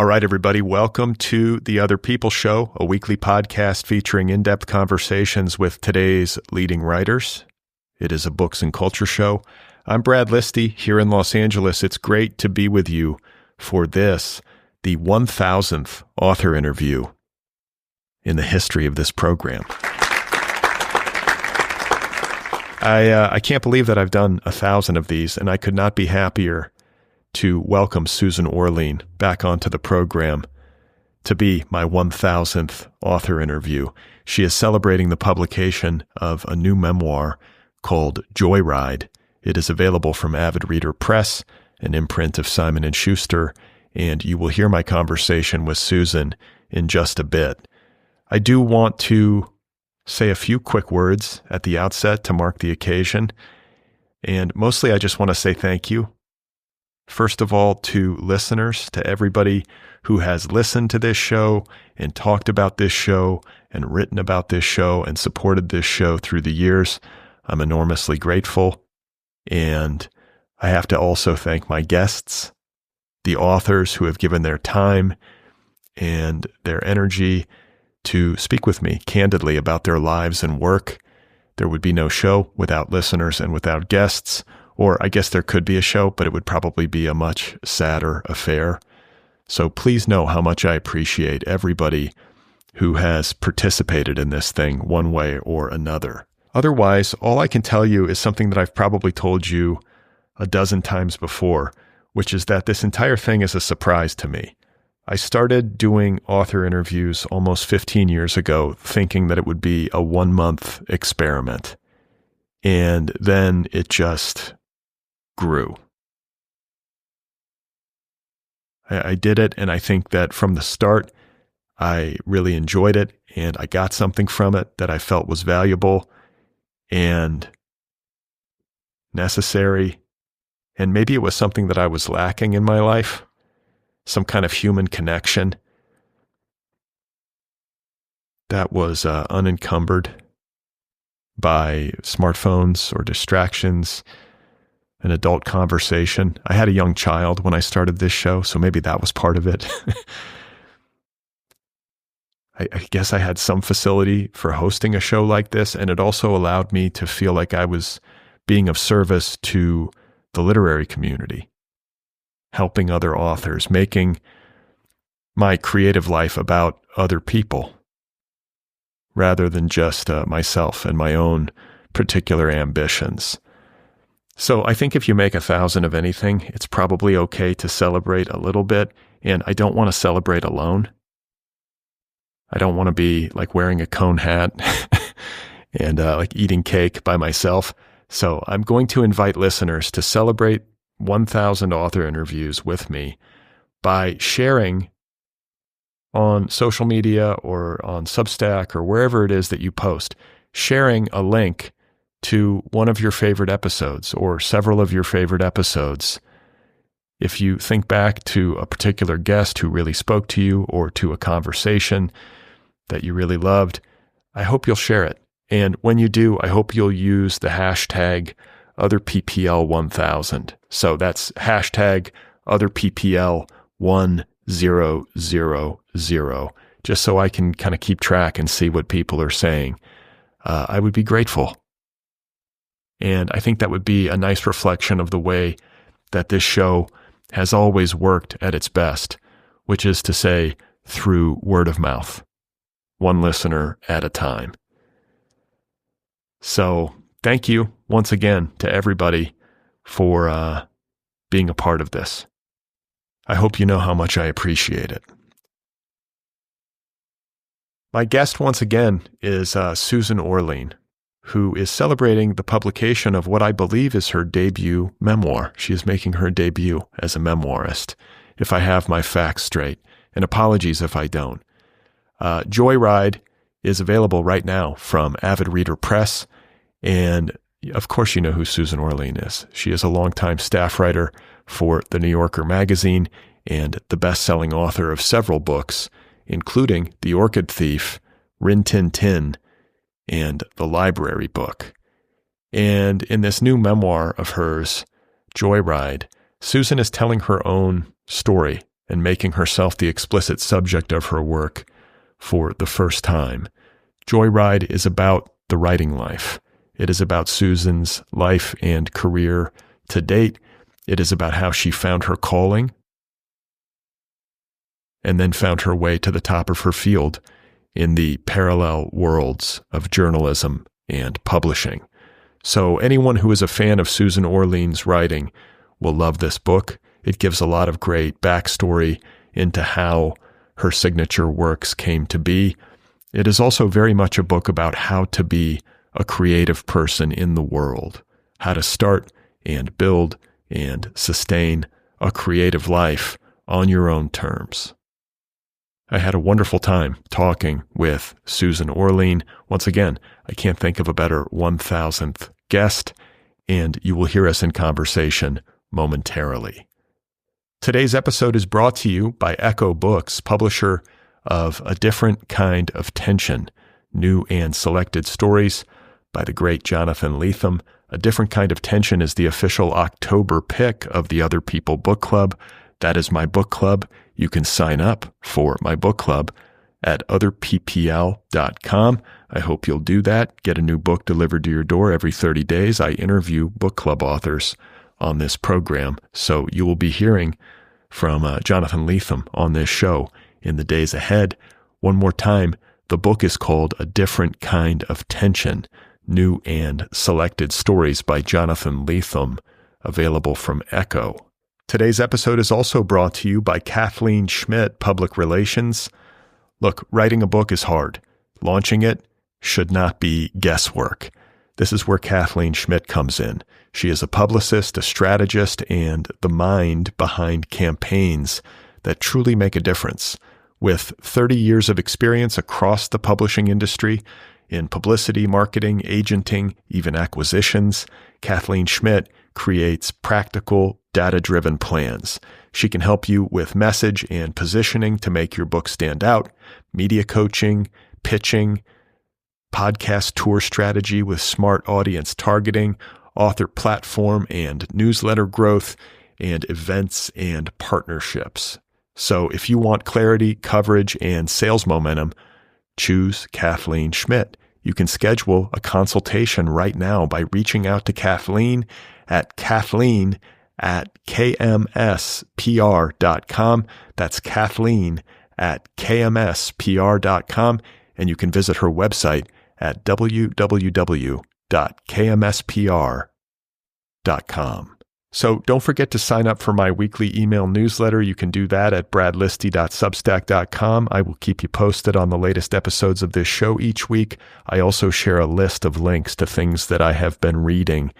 All right, everybody, welcome to the Otherppl Show, a weekly podcast featuring in-depth conversations with today's leading writers. It is a books and culture show. I'm Brad Listi here in Los Angeles. It's great to be with you for this, the 1000th author interview in the history of this program. I can't believe that I've done 1,000 of these, and I could not be happier to welcome Susan Orlean back onto the program to be my 1000th author interview. She is celebrating the publication of a new memoir called Joyride. It is available from Avid Reader Press, an imprint of Simon & Schuster, and you will hear my conversation with Susan in just a bit. I do want to say a few quick words at the outset to mark the occasion, and mostly I just want to say thank you. First of all, to listeners, to everybody who has listened to this show and talked about this show and written about this show and supported this show through the years. I'm enormously grateful. And I have to also thank my guests, the authors who have given their time and their energy to speak with me candidly about their lives and work. There would be no show without listeners and without guests. Or I guess there could be a show, but it would probably be a much sadder affair. So please know how much I appreciate everybody who has participated in this thing one way or another. Otherwise, all I can tell you is something that I've probably told you a dozen times before, which is that this entire thing is a surprise to me. I started doing author interviews almost 15 years ago, thinking that it would be a 1-month experiment. And then it just grew. I did it, and I think that from the start, I really enjoyed it, and I got something from it that I felt was valuable and necessary, and maybe it was something that I was lacking in my life, some kind of human connection that was unencumbered by smartphones or distractions, an adult conversation. I had a young child when I started this show, so maybe that was part of it. I guess I had some facility for hosting a show like this, and it also allowed me to feel like I was being of service to the literary community, helping other authors, making my creative life about other people rather than just myself and my own particular ambitions. So I think if you make 1,000 of anything, it's probably okay to celebrate a little bit. And I don't want to celebrate alone. I don't want to be like wearing a cone hat and like eating cake by myself. So I'm going to invite listeners to celebrate 1,000 author interviews with me by sharing on social media or on Substack or wherever it is that you post, sharing a link to one of your favorite episodes or several of your favorite episodes. If you think back to a particular guest who really spoke to you or to a conversation that you really loved, I hope you'll share it. And when you do, I hope you'll use the hashtag OtherppL1000. So that's hashtag OtherppL1000, just so I can kind of keep track and see what people are saying. I would be grateful. And I think that would be a nice reflection of the way that this show has always worked at its best, which is to say, through word of mouth, one listener at a time. So thank you once again to everybody for being a part of this. I hope you know how much I appreciate it. My guest once again is Susan Orlean, who is celebrating the publication of what I believe is her debut memoir. She is making her debut as a memoirist, if I have my facts straight, and apologies if I don't. Joyride is available right now from Avid Reader Press, and of course you know who Susan Orlean is. She is a longtime staff writer for The New Yorker magazine and the best-selling author of several books, including The Orchid Thief, Rin Tin Tin, and The Library Book. And in this new memoir of hers, Joyride, Susan is telling her own story and making herself the explicit subject of her work for the first time. Joyride is about the writing life. It is about Susan's life and career to date. It is about how she found her calling and then found her way to the top of her field in the parallel worlds of journalism and publishing. So anyone who is a fan of Susan Orlean's writing will love this book. It gives a lot of great backstory into how her signature works came to be. It is also very much a book about how to be a creative person in the world, how to start and build and sustain a creative life on your own terms. I had a wonderful time talking with Susan Orlean. Once again, I can't think of a better 1,000th guest, and you will hear us in conversation momentarily. Today's episode is brought to you by Echo Books, publisher of A Different Kind of Tension, New and Selected Stories by the great Jonathan Lethem. A Different Kind of Tension is the official October pick of the Otherppl book club. That is my book club. You can sign up for my book club at otherppl.com. I hope you'll do that. Get a new book delivered to your door every 30 days. I interview book club authors on this program, so you will be hearing from Jonathan Lethem on this show in the days ahead. One more time, the book is called A Different Kind of Tension, New and Selected Stories by Jonathan Lethem, available from Echo. Today's episode is also brought to you by Kathleen Schmidt, Public Relations. Look, writing a book is hard. Launching it should not be guesswork. This is where Kathleen Schmidt comes in. She is a publicist, a strategist, and the mind behind campaigns that truly make a difference. With 30 years of experience across the publishing industry in publicity, marketing, agenting, even acquisitions, Kathleen Schmidt creates practical, data-driven plans. She can help you with message and positioning to make your book stand out, media coaching, pitching, podcast tour strategy with smart audience targeting, author platform and newsletter growth, and events and partnerships. So if you want clarity, coverage, and sales momentum, choose Kathleen Schmidt. You can schedule a consultation right now by reaching out to Kathleen at kmspr.com. That's Kathleen at kmspr.com. And you can visit her website at www.kmspr.com. So don't forget to sign up for my weekly email newsletter. You can do that at bradlisti.substack.com. I will keep you posted on the latest episodes of this show each week. I also share a list of links to things that I have been reading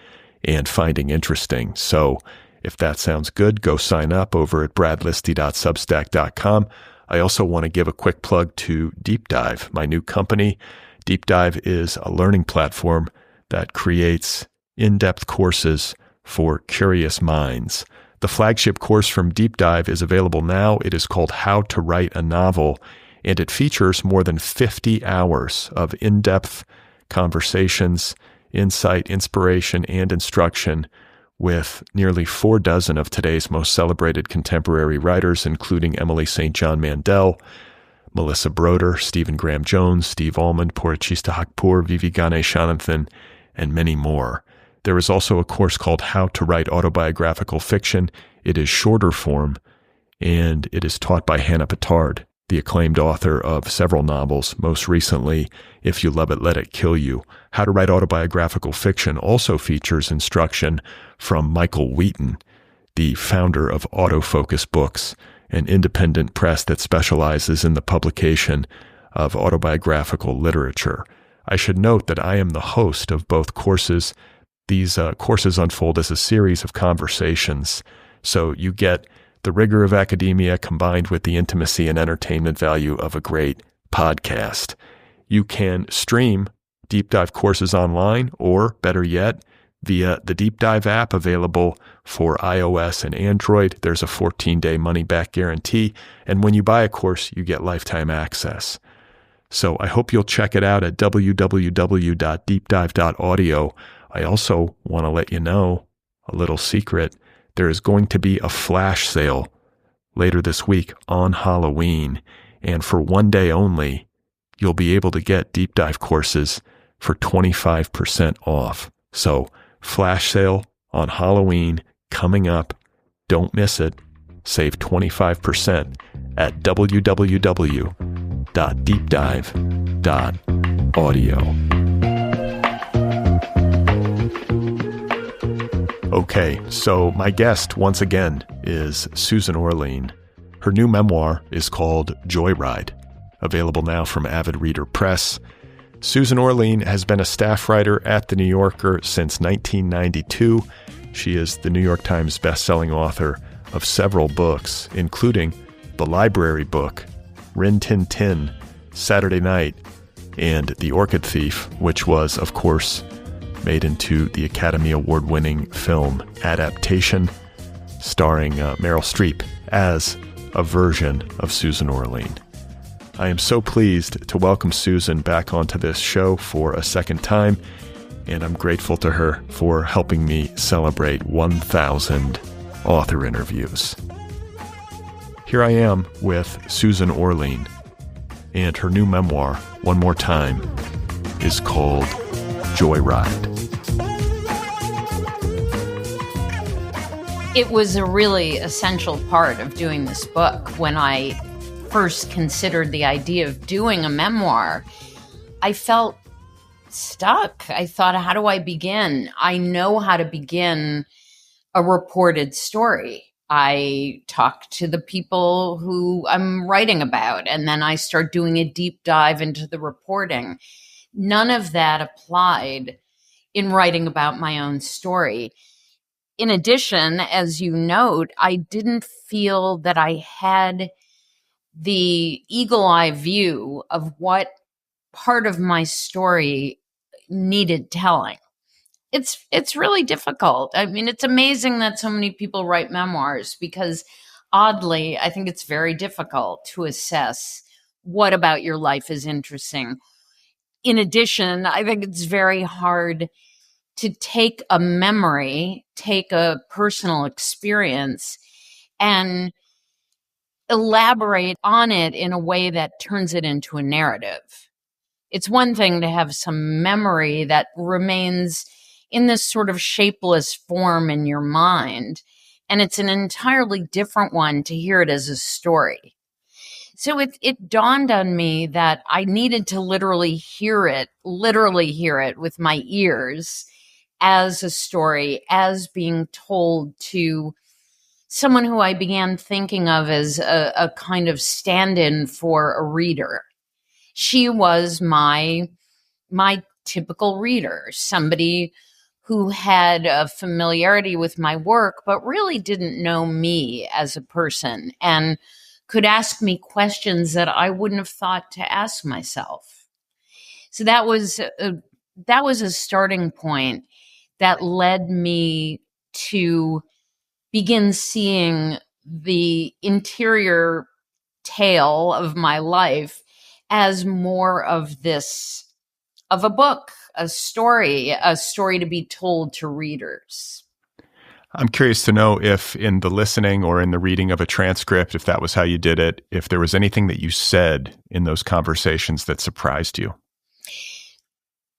and finding interesting. So if that sounds good, go sign up over at bradlisti.substack.com. I also want to give a quick plug to Deep Dive, my new company. Deep Dive is a learning platform that creates in-depth courses for curious minds. The flagship course from Deep Dive is available now. It is called How to Write a Novel, and it features more than 50 hours of in-depth conversations, insight, inspiration, and instruction with nearly 4 dozen of today's most celebrated contemporary writers, including Emily St. John Mandel, Melissa Broder, Stephen Graham Jones, Steve Almond, Purachista Hakpur, Vivi Ganeshananthan, and many more. There is also a course called How to Write Autobiographical Fiction. It is shorter form, and it is taught by Hannah Pittard, the acclaimed author of several novels, most recently, If You Love It, Let It Kill You. How to Write Autobiographical Fiction also features instruction from Michael Wheaton, the founder of Autofocus Books, an independent press that specializes in the publication of autobiographical literature. I should note that I am the host of both courses. These courses unfold as a series of conversations, so you get the rigor of academia combined with the intimacy and entertainment value of a great podcast. You can stream Deep Dive courses online, or better yet, via the Deep Dive app available for iOS and Android. There's a 14-day money-back guarantee, and when you buy a course, you get lifetime access. So I hope you'll check it out at www.deepdive.audio. I also want to let you know a little secret. There is going to be a flash sale later this week on Halloween. And for one day only, you'll be able to get deep dive courses for 25% off. So flash sale on Halloween coming up. Don't miss it. Save 25% at www.deepdive.audio. Okay, so my guest once again is Susan Orlean. Her new memoir is called Joyride, available now from Avid Reader Press. Susan Orlean has been a staff writer at The New Yorker since 1992. She is the New York Times bestselling author of several books, including the library book, Rin Tin Tin, Saturday Night, and The Orchid Thief, which was, of course, made into the Academy Award-winning film Adaptation, starring Meryl Streep as a version of Susan Orlean. I am so pleased to welcome Susan back onto this show for a second time, and I'm grateful to her for helping me celebrate 1,000 author interviews. Here I am with Susan Orlean, and her new memoir, one more time, is called Joyride. It was a really essential part of doing this book. When I first considered the idea of doing a memoir, I felt stuck. I thought, how do I begin? I know how to begin a reported story. I talk to the people who I'm writing about, and then I start doing a deep dive into the reporting. None of that applied in writing about my own story. In addition, as you note, I didn't feel that I had the eagle-eye view of what part of my story needed telling. It's really difficult. I mean, it's amazing that so many people write memoirs because, oddly, I think it's very difficult to assess what about your life is interesting. In addition, I think it's very hard to take a memory, take a personal experience, and elaborate on it in a way that turns it into a narrative. It's one thing to have some memory that remains in this sort of shapeless form in your mind, and it's an entirely different one to hear it as a story. So it dawned on me that I needed to literally hear it with my ears as a story, as being told to someone who I began thinking of as a kind of stand-in for a reader. She was my typical reader, somebody who had a familiarity with my work, but really didn't know me as a person and could ask me questions that I wouldn't have thought to ask myself. So that was a starting point that led me to begin seeing the interior tale of my life as more of a book, a story to be told to readers. I'm curious to know if in the listening or in the reading of a transcript, if that was how you did it, if there was anything that you said in those conversations that surprised you.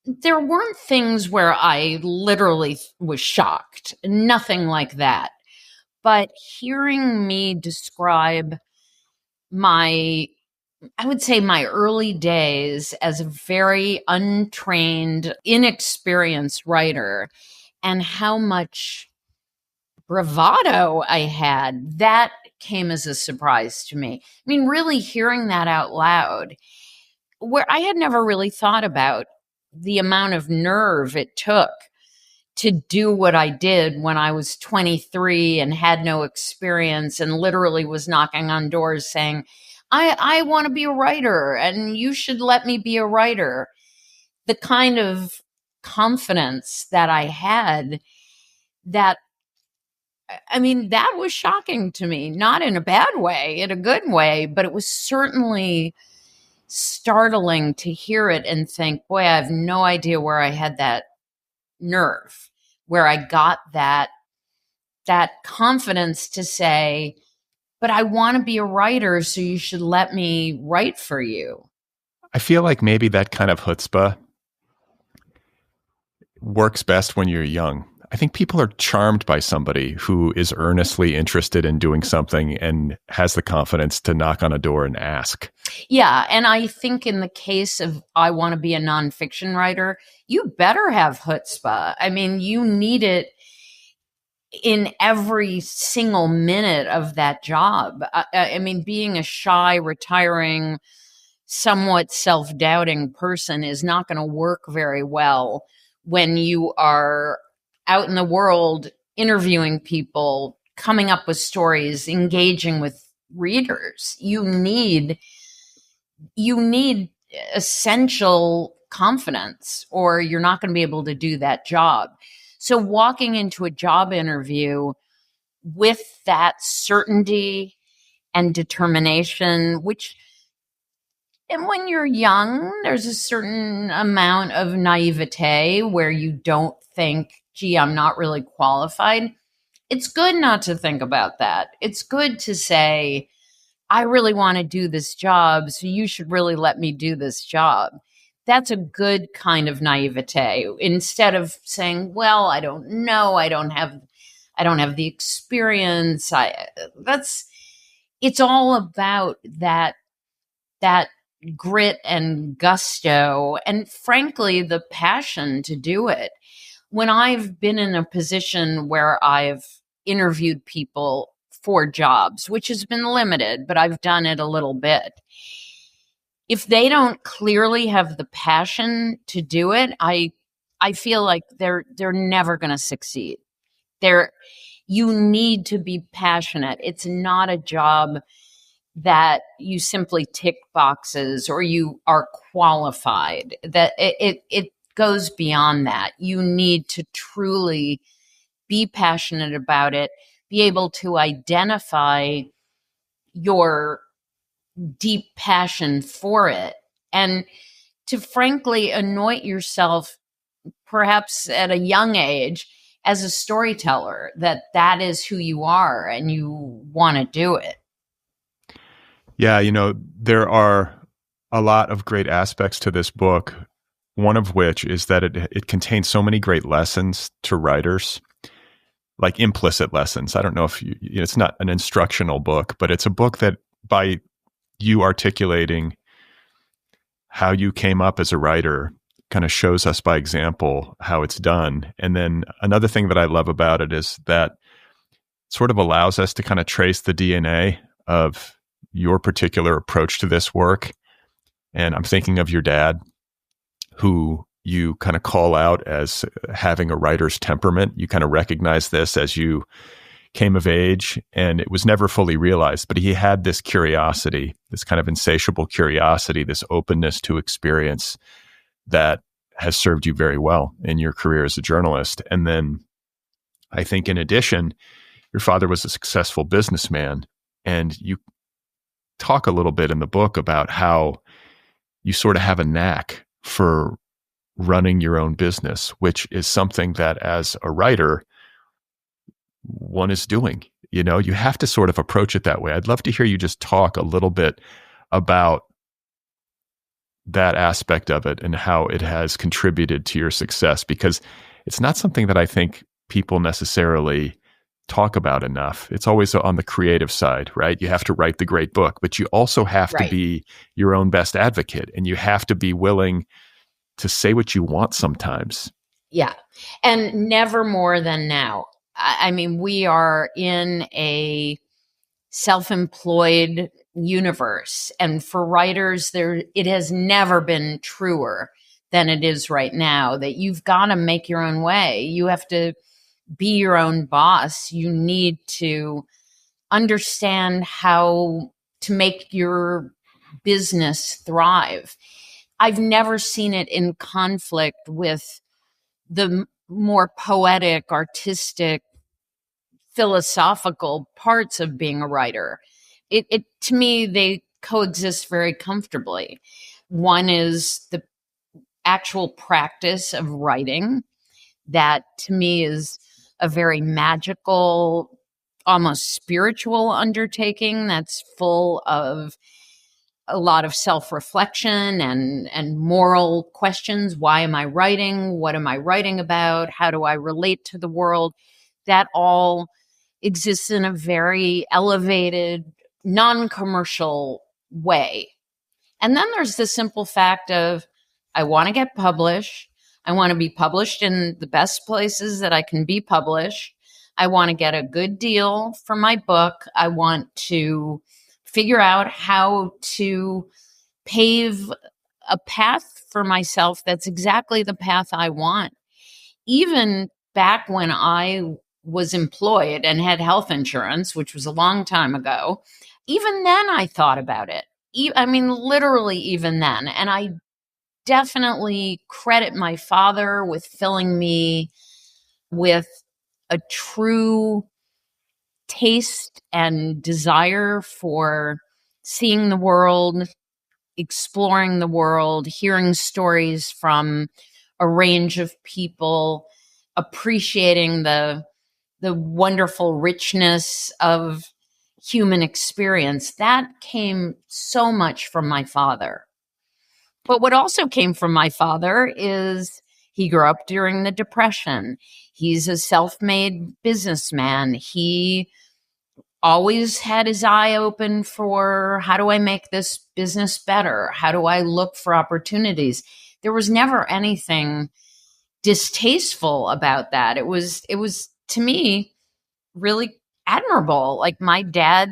There weren't things where I literally was shocked, nothing like that. But hearing me describe my early days as a very untrained, inexperienced writer and how much bravado I had, that came as a surprise to me. I mean, really hearing that out loud, where I had never really thought about the amount of nerve it took to do what I did when I was 23 and had no experience and literally was knocking on doors saying, I want to be a writer and you should let me be a writer. The kind of confidence that I had, that was shocking to me, not in a bad way, in a good way, but it was certainly startling to hear it and think, boy, I have no idea where I had that nerve, where I got that confidence to say, but I want to be a writer, so you should let me write for you. I feel like maybe that kind of chutzpah works best when you're young. I think people are charmed by somebody who is earnestly interested in doing something and has the confidence to knock on a door and ask. Yeah. And I think in the case of I want to be a nonfiction writer, you better have chutzpah. I mean, you need it in every single minute of that job. I mean, being a shy, retiring, somewhat self-doubting person is not going to work very well when you are out in the world interviewing people, coming up with stories, engaging with readers. You need essential confidence, or you're not going to be able to do that job. So walking into a job interview with that certainty and determination, and when you're young, there's a certain amount of naivete where you don't think, gee, I'm not really qualified. It's good not to think about that. It's good to say, I really want to do this job, so you should really let me do this job. That's a good kind of naivete, instead of saying, well, I don't know, I don't have the experience. It's all about that grit and gusto, and frankly, the passion to do it. When I've been in a position where I've interviewed people for jobs, which has been limited, but I've done it a little bit. If they don't clearly have the passion to do it, I feel like they're never going to succeed. You need to be passionate. It's not a job that you simply tick boxes or you are qualified. That it goes beyond that. You need to truly be passionate about it, be able to identify your deep passion for it, and to frankly anoint yourself, perhaps at a young age, as a storyteller, that is who you are and you want to do it. Yeah, there are a lot of great aspects to this book, one of which is that it contains so many great lessons to writers, like implicit lessons. I don't know if it's not an instructional book, but it's a book that by you articulating how you came up as a writer kind of shows us by example how it's done. And then another thing that I love about it is that it sort of allows us to kind of trace the DNA of your particular approach to this work. And I'm thinking of your dad, who you kind of call out as having a writer's temperament. You kind of recognize this as you came of age, and it was never fully realized, but he had this curiosity, this kind of insatiable curiosity, this openness to experience that has served you very well in your career as a journalist. And then I think in addition, your father was a successful businessman, and you talk a little bit in the book about how you sort of have a knack for running your own business, which is something that as a writer, one is doing. You have to sort of approach it that way. I'd love to hear you just talk a little bit about that aspect of it and how it has contributed to your success, because it's not something that I think people necessarily talk about enough. It's always on the creative side, right? You have to write the great book, but you also have to be your own best advocate, and you have to be willing to say what you want sometimes. Yeah. And never more than now. I mean, we are in a self-employed universe, and for writers, it has never been truer than it is right now, that you've got to make your own way. You have to be your own boss. You need to understand how to make your business thrive. I've never seen it in conflict with the more poetic, artistic, philosophical parts of being a writer. It to me, they coexist very comfortably. One is the actual practice of writing, that to me is a very magical almost spiritual undertaking that's full of a lot of self-reflection and moral questions. Why am I writing? What am I writing about? How do I relate to the world? That all exists in a very elevated, non-commercial way. And then there's the simple fact of, I want to get published. I want to be published in the best places that I can be published. I want to get a good deal for my book. I want to figure out how to pave a path for myself that's exactly the path I want. Even back when I was employed and had health insurance, which was a long time ago, even then I thought about it. I mean, literally even then. And I definitely credit my father with filling me with a true taste and desire for seeing the world, exploring the world, hearing stories from a range of people, appreciating the wonderful richness of human experience. That came so much from my father. But what also came from my father is he grew up during the Depression. He's a self-made businessman. He always had his eye open for, how do I make this business better? How do I look for opportunities? There was never anything distasteful about that. It was to me really admirable. Like, my dad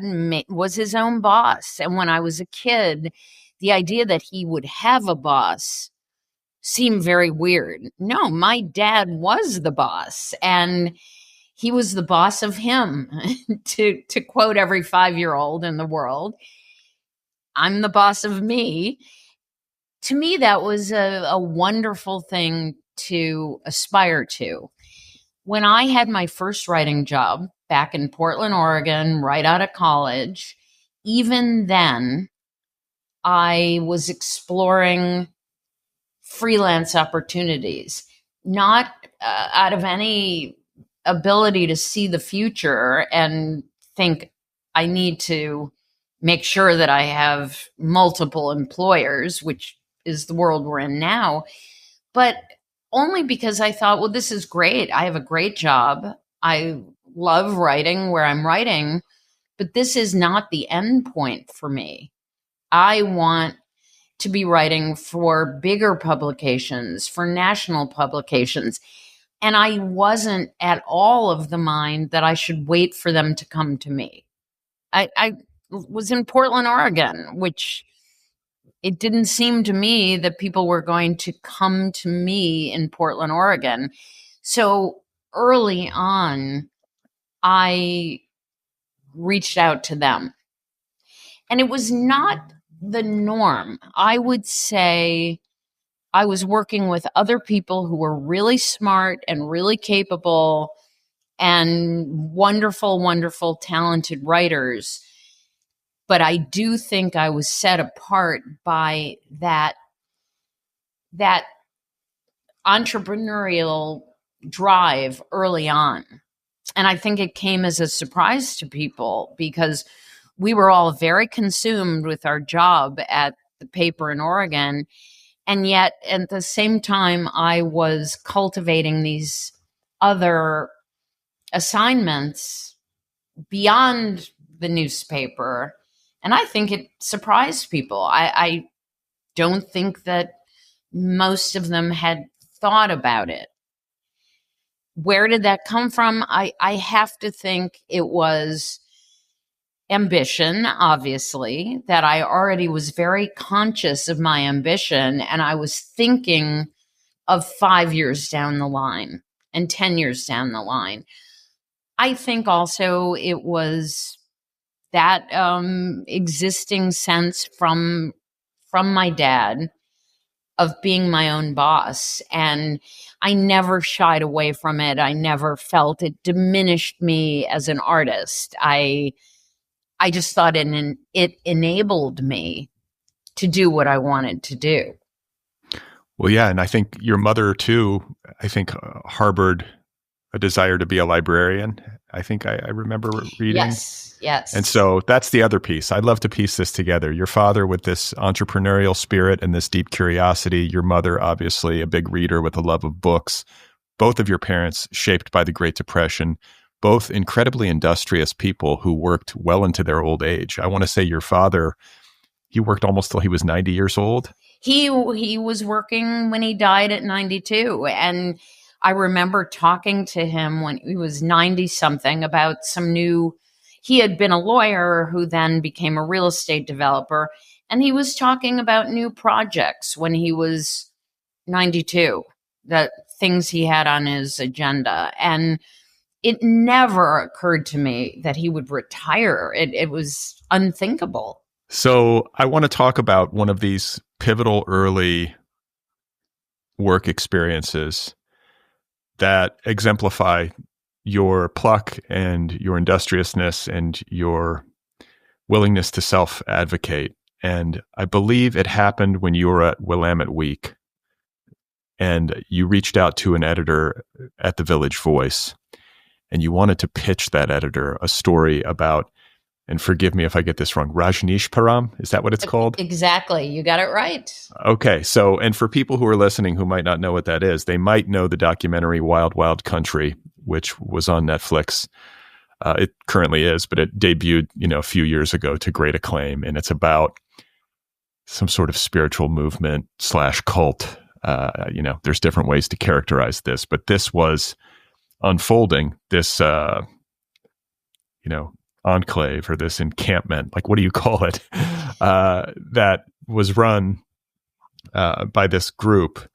was his own boss. And when I was a kid, the idea that he would have a boss seemed very weird. No, my dad was the boss, and he was the boss of him. to quote every 5-year-old in the world, I'm the boss of me. To me, that was a wonderful thing to aspire to. When I had my first writing job back in Portland, Oregon, right out of college, even then, I was exploring freelance opportunities, not out of any ability to see the future and think I need to make sure that I have multiple employers, which is the world we're in now, but only because I thought, well, this is great. I have a great job. I love writing where I'm writing, but this is not the end point for me. I want to be writing for bigger publications, for national publications. And I wasn't at all of the mind that I should wait for them to come to me. I was in Portland, Oregon, which it didn't seem to me that people were going to come to me in Portland, Oregon. So early on, I reached out to them. And it was not the norm. I would say I was working with other people who were really smart and really capable and wonderful, wonderful, talented writers. But I do think I was set apart by that entrepreneurial drive early on. And I think it came as a surprise to people because we were all very consumed with our job at the paper in Oregon. And yet at the same time, I was cultivating these other assignments beyond the newspaper. And I think it surprised people. I don't think that most of them had thought about it. Where did that come from? I have to think it was ambition, obviously, that I already was very conscious of my ambition, and I was thinking of 5 years down the line and 10 years down the line. I think also it was that existing sense from my dad of being my own boss. And I never shied away from it. I never felt it diminished me as an artist. I just thought it enabled me to do what I wanted to do. Well, yeah. And I think your mother too, harbored a desire to be a librarian. I think I remember reading. Yes. And so that's the other piece. I'd love to piece this together. Your father with this entrepreneurial spirit and this deep curiosity. Your mother, obviously, a big reader with a love of books. Both of your parents shaped by the Great Depression. Both incredibly industrious people who worked well into their old age. I want to say your father, he worked almost till he was 90 years old. He was working when he died at 92. And I remember talking to him when he was 90 something about he had been a lawyer who then became a real estate developer. And he was talking about new projects when he was 92, the things he had on his agenda. And it never occurred to me that he would retire. It was unthinkable. So I want to talk about one of these pivotal early work experiences that exemplify your pluck and your industriousness and your willingness to self-advocate. And I believe it happened when you were at Willamette Week and you reached out to an editor at the Village Voice and you wanted to pitch that editor a story about, and forgive me if I get this wrong, Rajneeshpuram? Is that what it's called? Exactly. You got it right. Okay. So, and for people who are listening who might not know what that is, they might know the documentary Wild Wild Country, which was on Netflix. It currently is, but it debuted, a few years ago to great acclaim. And it's about some sort of spiritual movement / cult. There's different ways to characterize this, but this was unfolding this, enclave or this encampment, like what do you call it, that was run by this group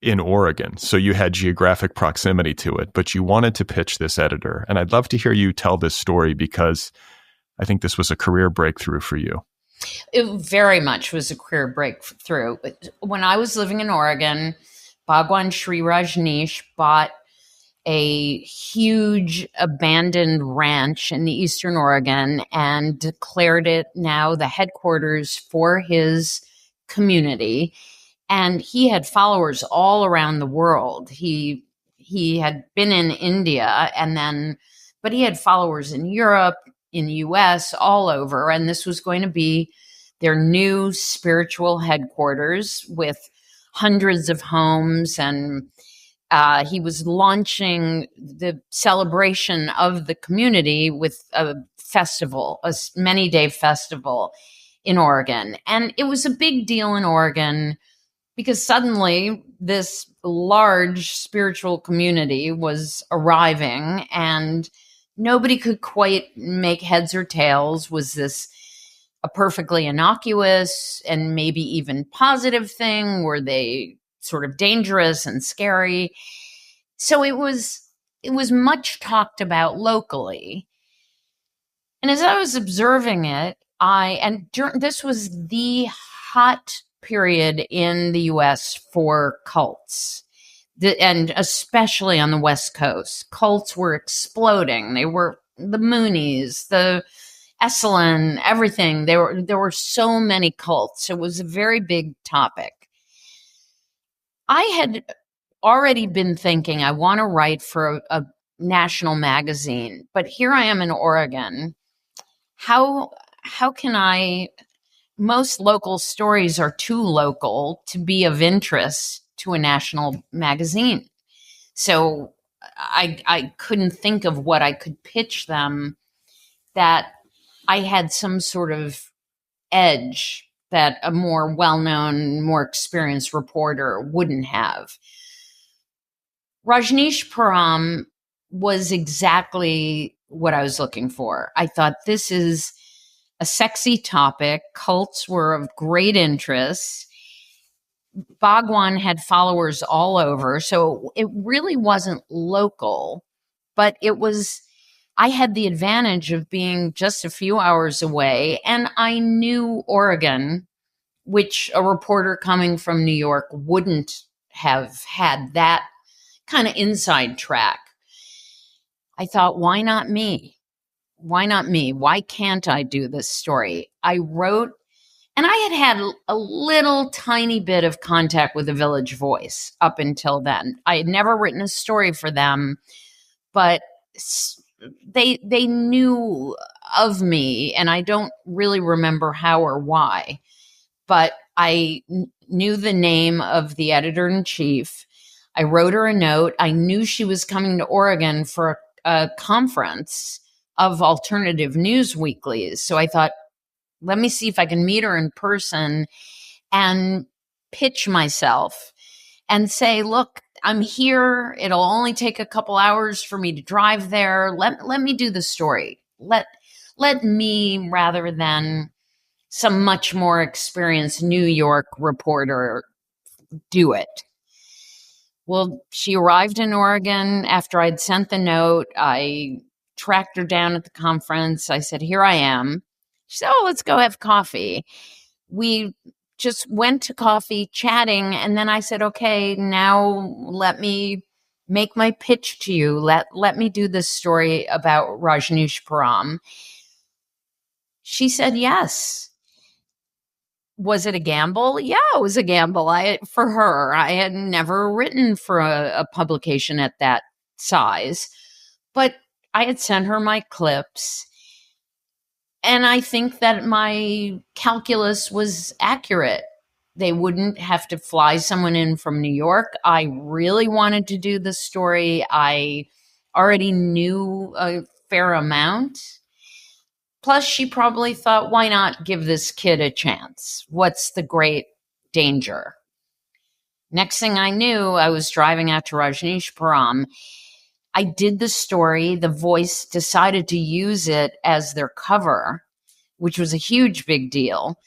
in Oregon. So you had geographic proximity to it, but you wanted to pitch this editor. And I'd love to hear you tell this story because I think this was a career breakthrough for you. It very much was a career breakthrough. When I was living in Oregon, Bhagwan Sri Rajneesh bought a huge abandoned ranch in the Eastern Oregon and declared it now the headquarters for his community. And he had followers all around the world. He had been in India but he had followers in Europe, in the US, all over. And this was going to be their new spiritual headquarters with hundreds of homes. And he was launching the celebration of the community with a festival, a many-day festival in Oregon. And it was a big deal in Oregon because suddenly this large spiritual community was arriving and nobody could quite make heads or tails. Was this a perfectly innocuous and maybe even positive thing? Were they sort of dangerous and scary? So it was much talked about locally. And as I was observing it, this was the hot period in the US for cults, and especially on the West Coast. Cults were exploding. They were the Moonies, the Esalen, everything. There were so many cults. It was a very big topic. I had already been thinking I want to write for a national magazine, but here I am in Oregon. How can I? Most local stories are too local to be of interest to a national magazine. So I couldn't think of what I could pitch them that I had some sort of edge that a more well-known, more experienced reporter wouldn't have. Rajneeshpuram was exactly what I was looking for. I thought this is a sexy topic. Cults were of great interest. Bhagwan had followers all over, so it really wasn't local, but I had the advantage of being just a few hours away, and I knew Oregon, which a reporter coming from New York wouldn't have had that kind of inside track. I thought, why not me? Why not me? Why can't I do this story? I wrote, and I had a little tiny bit of contact with the Village Voice up until then. I had never written a story for them, but they knew of me, and I don't really remember how or why, but I knew the name of the editor-in-chief. I wrote her a note. I knew she was coming to Oregon for a conference of alternative news weeklies. So I thought, let me see if I can meet her in person and pitch myself and say, look, I'm here. It'll only take a couple hours for me to drive there. Let me do the story. Let me, rather than some much more experienced New York reporter, do it. Well, she arrived in Oregon after I'd sent the note. I tracked her down at the conference. I said, here I am. She said, oh, let's go have coffee. We just went to coffee, chatting, and then I said, okay, now let me make my pitch to you. Let me do this story about Rajneeshpuram. She said yes. Was it a gamble? Yeah, it was a gamble. For her, I had never written for a publication at that size, but I had sent her my clips. And I think that my calculus was accurate. They wouldn't have to fly someone in from New York. I really wanted to do the story. I already knew a fair amount. Plus, she probably thought, why not give this kid a chance? What's the great danger? Next thing I knew, I was driving out to Rajneeshpuram. I did the story. The Voice decided to use it as their cover, which was a huge big deal.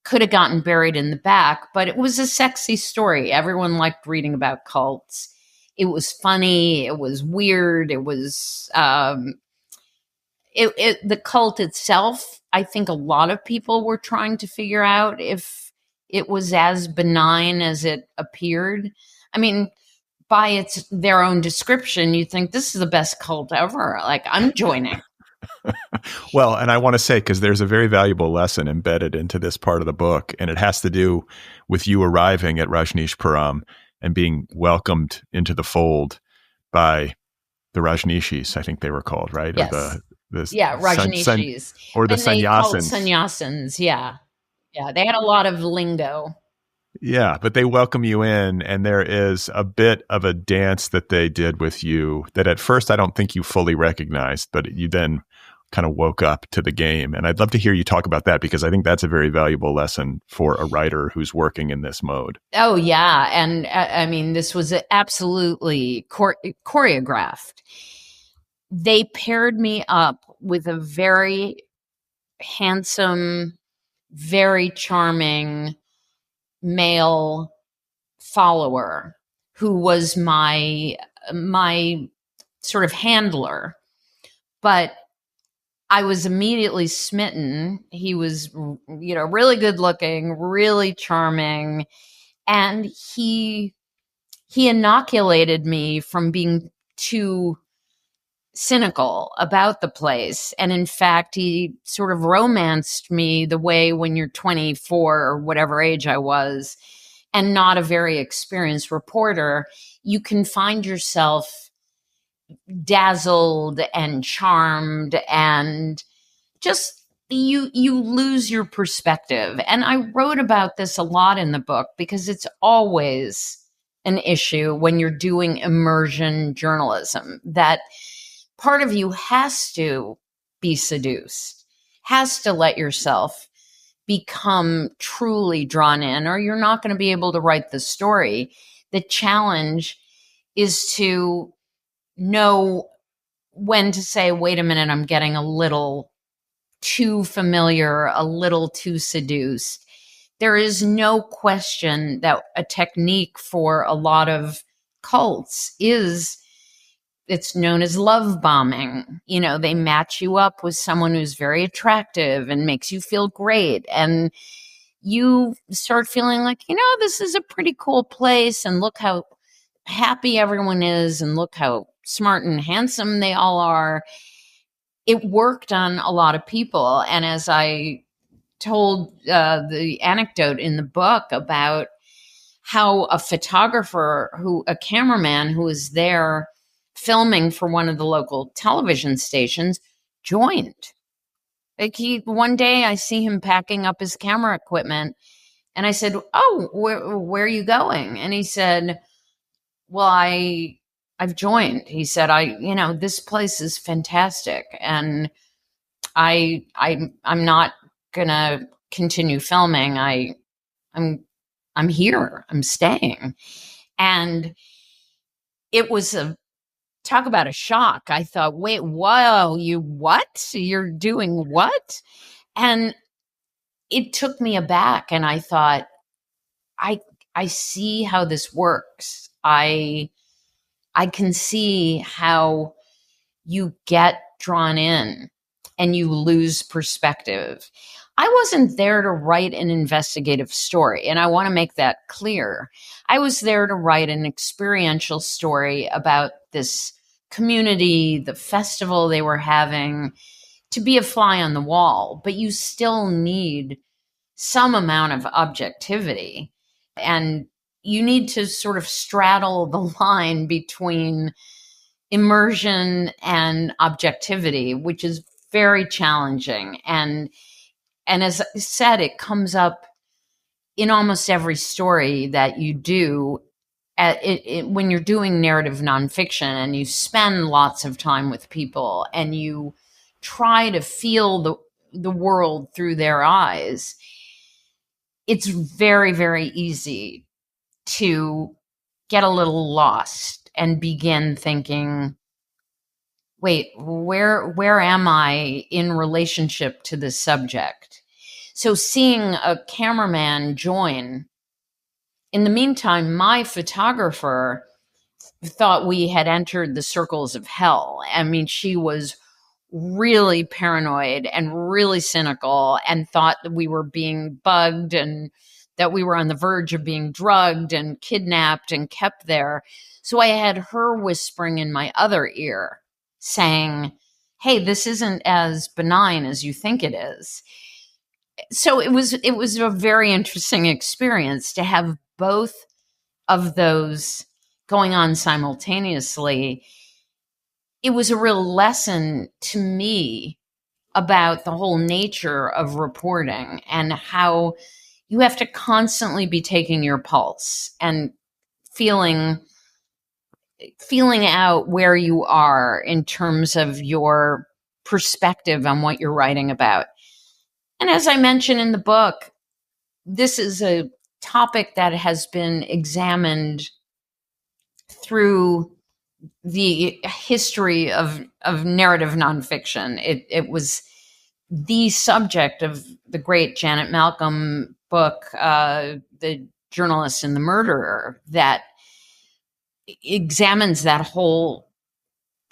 Could have gotten buried in the back, but it was a sexy story. Everyone liked reading about cults. It was funny. It was weird. It was the cult itself. I think a lot of people were trying to figure out if it was as benign as it appeared. I mean, by their own description, you think this is the best cult ever. Like, I'm joining. Well, and I want to say, because there's a very valuable lesson embedded into this part of the book, and it has to do with you arriving at Rajneeshpuram and being welcomed into the fold by the Rajneeshis, I think they were called, right? Yes. Or Rajneeshis. Or the and they called sannyasins. Sannyasins, yeah. Yeah, they had a lot of lingo. Yeah, but they welcome you in, and there is a bit of a dance that they did with you that at first I don't think you fully recognized, but you then kind of woke up to the game. And I'd love to hear you talk about that, because I think that's a very valuable lesson for a writer who's working in this mode. Oh, yeah. And I mean, this was absolutely choreographed. They paired me up with a very handsome, very charming male follower who was my sort of handler. But I was immediately smitten. He was, really good looking, really charming. And he inoculated me from being too cynical about the place. And in fact, he sort of romanced me the way when you're 24 or whatever age I was, and not a very experienced reporter, you can find yourself dazzled and charmed, and just you lose your perspective. And I wrote about this a lot in the book, because it's always an issue when you're doing immersion journalism, that part of you has to be seduced, has to let yourself become truly drawn in, or you're not going to be able to write the story. The challenge is to know when to say, wait a minute, I'm getting a little too familiar, a little too seduced. There is no question that a technique for a lot of cults is, it's known as love bombing. They match you up with someone who's very attractive and makes you feel great. And you start feeling like, this is a pretty cool place, and look how happy everyone is, and look how smart and handsome they all are. It worked on a lot of people. And as I told the anecdote in the book about how a cameraman who was there filming for one of the local television stations, joined. Like one day I see him packing up his camera equipment, and I said, "Oh, where are you going?" And he said, "Well, I've joined." He said, this place is fantastic, and I'm not gonna continue filming. I'm here. I'm staying." And it was talk about a shock. I thought, wait, whoa, you what? You're doing what? And it took me aback, and I thought, I see how this works. I can see how you get drawn in and you lose perspective. I wasn't there to write an investigative story, and I want to make that clear. I was there to write an experiential story about this community, the festival they were having, to be a fly on the wall, but you still need some amount of objectivity, and you need to sort of straddle the line between immersion and objectivity, which is very challenging. And as I said, it comes up in almost every story that you do when you're doing narrative nonfiction, and you spend lots of time with people and you try to feel the world through their eyes. It's very, very easy to get a little lost and begin thinking, wait, where am I in relationship to this subject? So seeing a cameraman join, in the meantime, my photographer thought we had entered the circles of hell. I mean, she was really paranoid and really cynical and thought that we were being bugged and that we were on the verge of being drugged and kidnapped and kept there. So I had her whispering in my other ear saying, "Hey, this isn't as benign as you think it is." So it was a very interesting experience to have both of those going on simultaneously. It was a real lesson to me about the whole nature of reporting and how you have to constantly be taking your pulse and feeling out where you are in terms of your perspective on what you're writing about. And as I mentioned in the book, this is a topic that has been examined through the history of narrative nonfiction. It was the subject of the great Janet Malcolm book, The Journalist and the Murderer, that examines that whole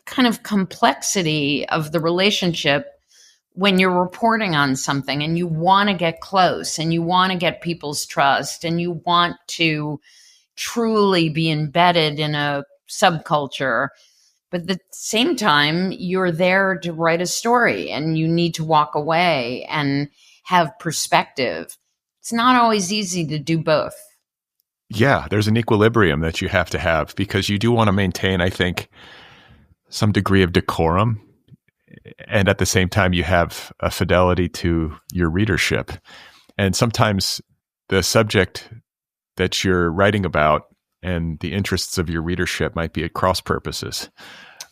kind of complexity of the relationship when you're reporting on something and you want to get close and you want to get people's trust and you want to truly be embedded in a subculture. But at the same time, you're there to write a story and you need to walk away and have perspective. It's not always easy to do both. Yeah, there's an equilibrium that you have to have because you do want to maintain, I think, some degree of decorum. And at the same time, you have a fidelity to your readership. And sometimes the subject that you're writing about and the interests of your readership might be at cross purposes.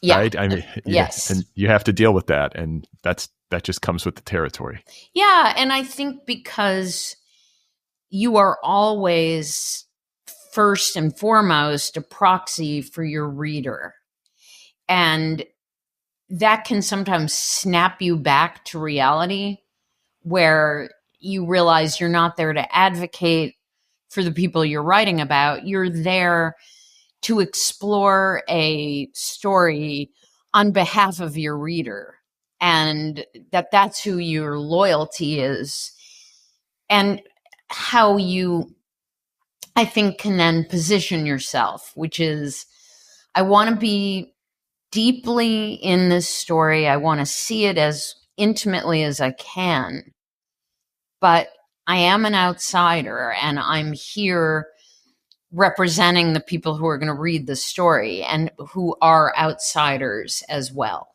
Yeah. Right? I mean, yes. And you have to deal with that. And that just comes with the territory. Yeah. And I think because you are always first and foremost a proxy for your reader. And that can sometimes snap you back to reality where you realize you're not there to advocate for the people you're writing about. You're there to explore a story on behalf of your reader, and that's who your loyalty is, and how you, I think, can then position yourself, which is, I want to be deeply in this story. I want to see it as intimately as I can, but I am an outsider and I'm here representing the people who are going to read the story and who are outsiders as well.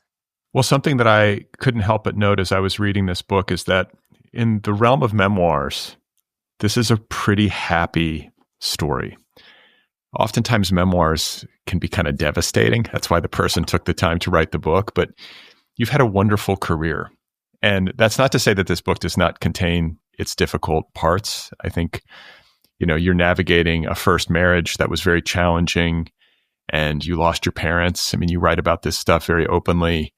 Well, something that I couldn't help but note as I was reading this book is that in the realm of memoirs, this is a pretty happy story. Oftentimes, memoirs can be kind of devastating. That's why the person took the time to write the book. But you've had a wonderful career. And that's not to say that this book does not contain its difficult parts. I think, you're navigating a first marriage that was very challenging, and you lost your parents. I mean, you write about this stuff very openly,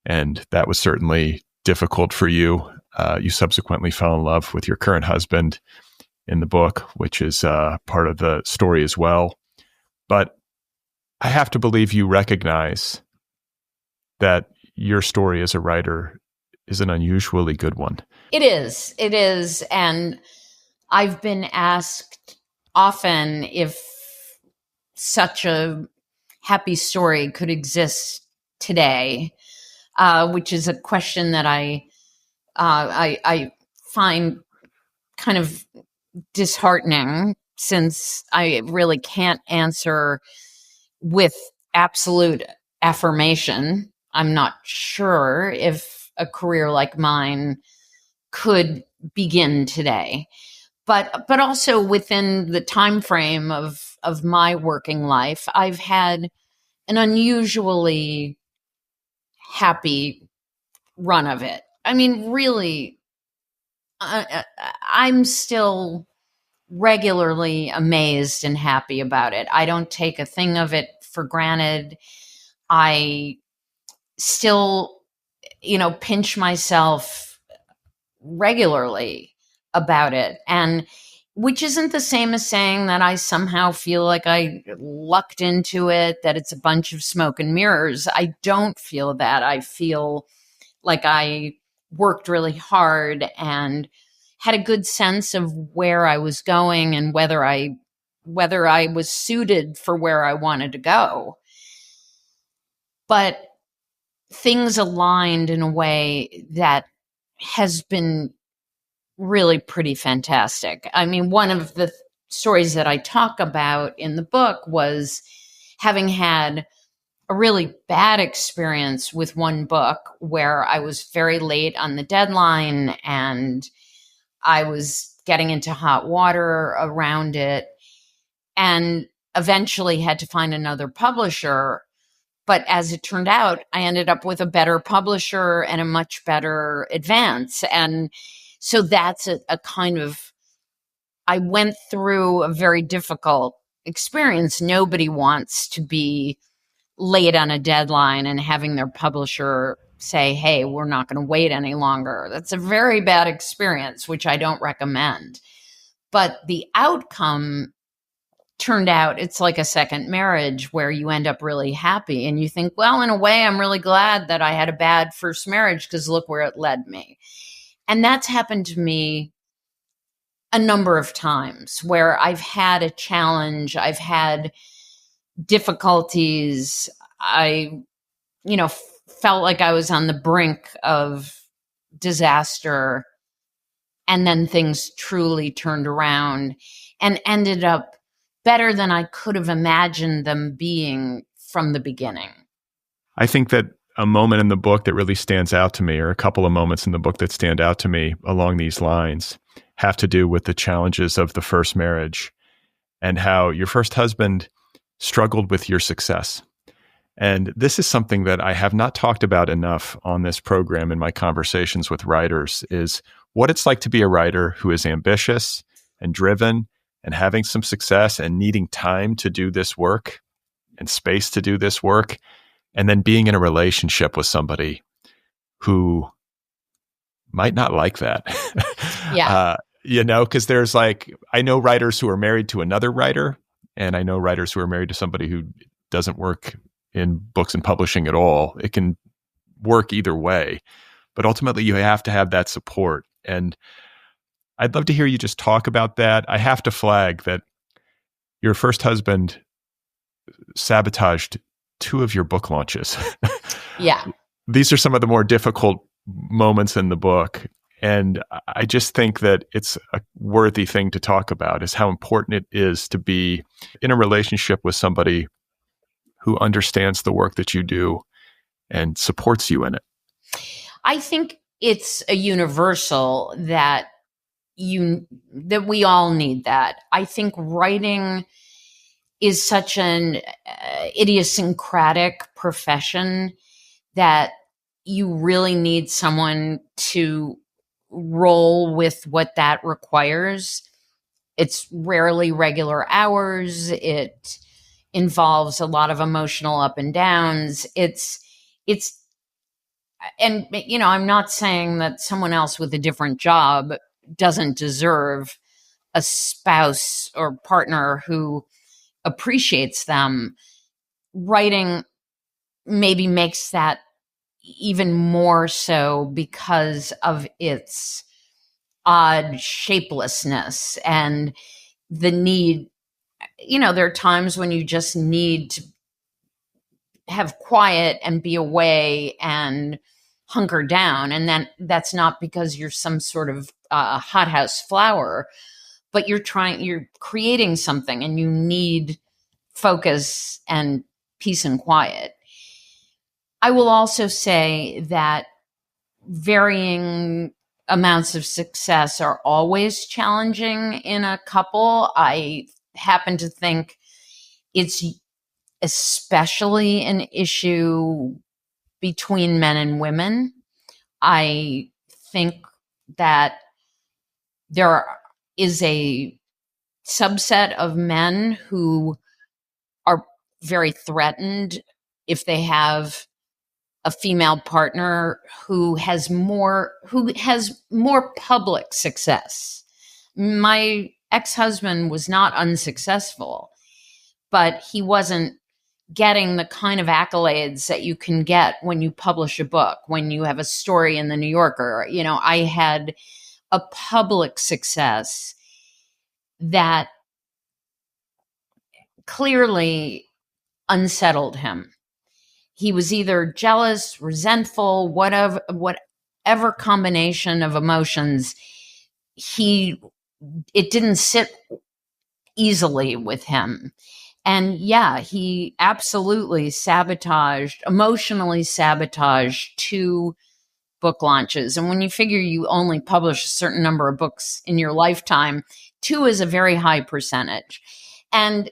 and that was certainly difficult for you. You subsequently fell in love with your current husband in the book, which is part of the story as well. But I have to believe you recognize that your story as a writer is an unusually good one. It is. It is. And I've been asked often if such a happy story could exist today, which is a question that I find kind of disheartening, since I really can't answer with absolute affirmation. I'm not sure if a career like mine could begin today. But also within the time frame of my working life, I've had an unusually happy run of it. I mean, really, I'm still regularly amazed and happy about it. I don't take a thing of it for granted. I still, pinch myself regularly about it. And which isn't the same as saying that I somehow feel like I lucked into it, that it's a bunch of smoke and mirrors. I don't feel that. I feel like I worked really hard and had a good sense of where I was going and whether I was suited for where I wanted to go. But things aligned in a way that has been really pretty fantastic. I mean, one of the stories that I talk about in the book was having had a really bad experience with one book where I was very late on the deadline and I was getting into hot water around it, and eventually had to find another publisher. But as it turned out, I ended up with a better publisher and a much better advance. And so that's a kind of, I went through a very difficult experience. Nobody wants to be late on a deadline and having their publisher say, hey, we're not going to wait any longer. That's a very bad experience, which I don't recommend. But the outcome turned out it's like a second marriage where you end up really happy and you think, well, in a way, I'm really glad that I had a bad first marriage because look where it led me. And that's happened to me a number of times where I've had a challenge, I've had difficulties, I, felt like I was on the brink of disaster, and then things truly turned around and ended up better than I could have imagined them being from the beginning. I think that a moment in the book that really stands out to me, or a couple of moments in the book that stand out to me along these lines, have to do with the challenges of the first marriage and how your first husband struggled with your success. And this is something that I have not talked about enough on this program in my conversations with writers, is what it's like to be a writer who is ambitious and driven and having some success and needing time to do this work and space to do this work, and then being in a relationship with somebody who might not like that. Yeah. Because there's I know writers who are married to another writer, and I know writers who are married to somebody who doesn't work in books and publishing at all. It can work either way, but ultimately you have to have that support. And I'd love to hear you just talk about that. I have to flag that your first husband sabotaged 2 of your book launches. Yeah. These are some of the more difficult moments in the book. And I just think that it's a worthy thing to talk about, is how important it is to be in a relationship with somebody who understands the work that you do and supports you in it. I think it's a universal that we all need that. I think writing is such an idiosyncratic profession that you really need someone to roll with what that requires. It's rarely regular hours. It involves a lot of emotional up and downs. And I'm not saying that someone else with a different job doesn't deserve a spouse or partner who appreciates them. Writing maybe makes that even more so because of its odd shapelessness and the need. There are times when you just need to have quiet and be away and hunker down. And then that's not because you're some sort of hothouse flower, but you're creating something and you need focus and peace and quiet. I will also say that varying amounts of success are always challenging in a couple. I happen to think it's especially an issue between men and women. I think that there is a subset of men who are very threatened if they have a female partner who has more public success. My ex-husband was not unsuccessful, but he wasn't getting the kind of accolades that you can get when you publish a book, when you have a story in the New Yorker. I had a public success that clearly unsettled him. He was either jealous, resentful, whatever combination of emotions. It didn't sit easily with him. And yeah, he absolutely emotionally sabotaged 2 book launches. And when you figure you only publish a certain number of books in your lifetime, 2 is a very high percentage. And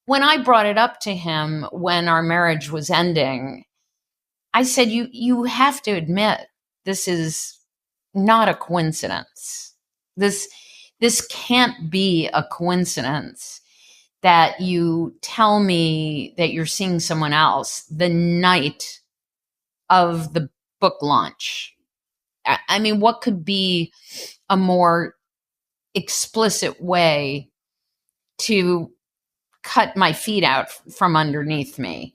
when I brought it up to him when our marriage was ending, I said, you have to admit this is not a coincidence. This can't be a coincidence that you tell me that you're seeing someone else the night of the book launch. I mean, what could be a more explicit way to cut my feet out from underneath me?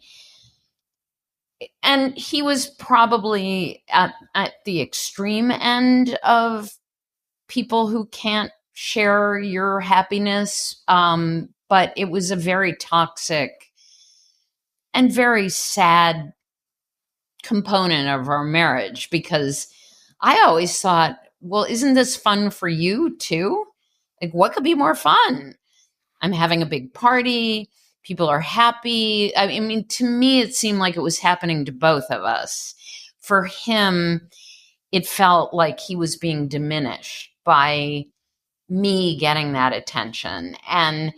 And he was probably at the extreme end of people who can't share your happiness. But it was a very toxic and very sad component of our marriage, because I always thought, well, isn't this fun for you too? Like, what could be more fun? I'm having a big party. People are happy. I mean, to me, it seemed like it was happening to both of us. For him, it felt like he was being diminished by me getting that attention. And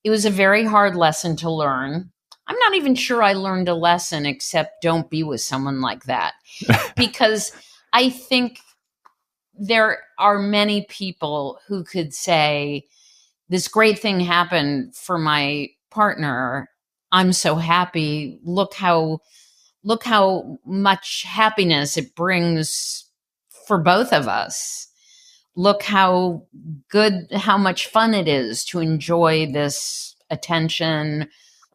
it was a very hard lesson to learn. I'm not even sure I learned a lesson except don't be with someone like that. Because I think there are many people who could say, this great thing happened for my partner. I'm so happy. Look how much happiness it brings for both of us. Look how much fun it is to enjoy this attention,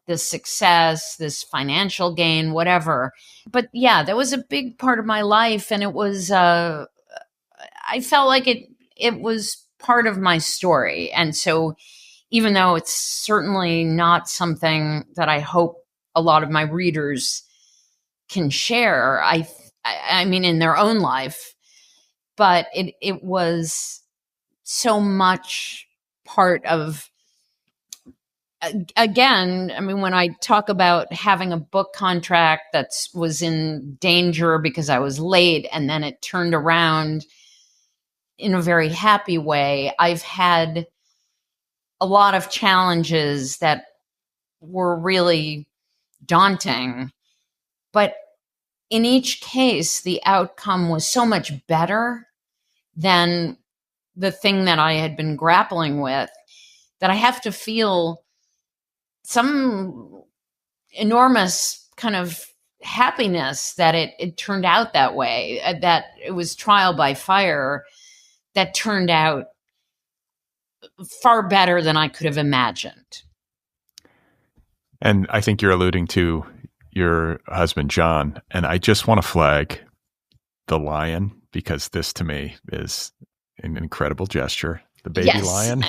this success, this financial gain, whatever. But yeah, that was a big part of my life. And it was, I felt like it was part of my story. And so even though it's certainly not something that I hope a lot of my readers can share, I mean, in their own life, but it was so much part of, again, I mean, when I talk about having a book contract that was in danger because I was late and then it turned around in a very happy way, I've had a lot of challenges that were really daunting. But in each case, the outcome was so much better than the thing that I had been grappling with, that I have to feel some enormous kind of happiness that it turned out that way, that it was trial by fire that turned out far better than I could have imagined. And I think you're alluding to your husband, John. And I just want to flag the lion, because this to me is an incredible gesture. The baby Yes. lion.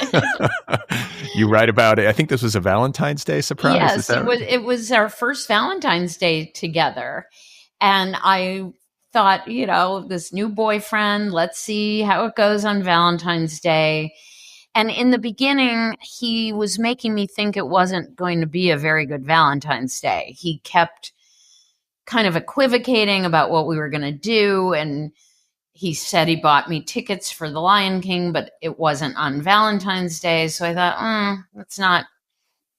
You write about it. I think this was a Valentine's Day surprise. Yes, it was our first Valentine's Day together. And I thought, this new boyfriend, let's see how it goes on Valentine's Day. And in the beginning, he was making me think it wasn't going to be a very good Valentine's Day. He kept kind of equivocating about what we were going to do. And he said he bought me tickets for The Lion King, but it wasn't on Valentine's Day. So I thought,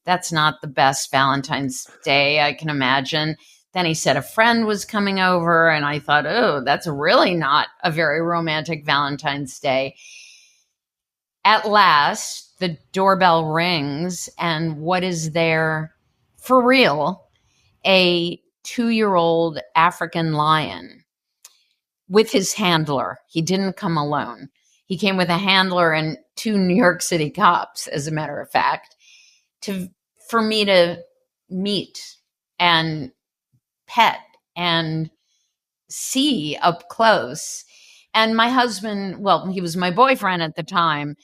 that's not the best Valentine's Day I can imagine. Then he said a friend was coming over, and I thought, oh, that's really not a very romantic Valentine's Day. At last, the doorbell rings, and what is there for real? A 2-year-old African lion with his handler. He didn't come alone. He came with a handler and 2 New York City cops, as a matter of fact, for me to meet and pet and see up close. And my husband, well, he was my boyfriend at the time.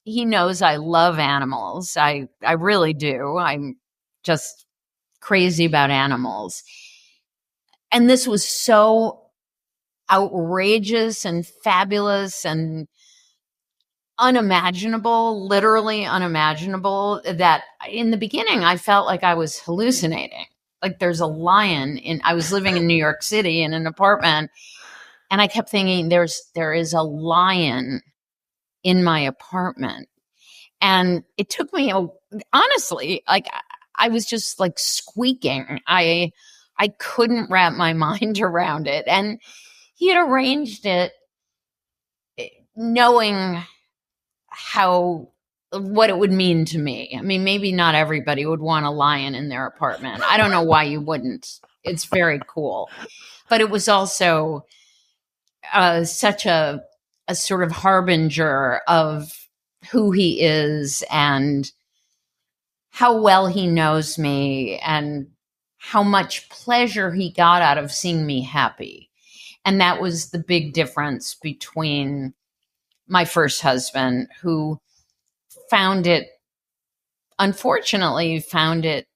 He knows I love animals. I really do. I'm just crazy about animals. And this was so outrageous and fabulous and unimaginable, literally unimaginable, that in the beginning I felt like I was hallucinating. Like there's a lion I was living in New York City in an apartment, and I kept thinking there is a lion in my apartment. And it took me, honestly, like I was just like squeaking. I couldn't wrap my mind around it. And he had arranged it knowing what it would mean to me. I mean, maybe not everybody would want a lion in their apartment. I don't know why you wouldn't. It's very cool. But it was also such a sort of harbinger of who he is and how well he knows me and how much pleasure he got out of seeing me happy. And that was the big difference between my first husband, who unfortunately found it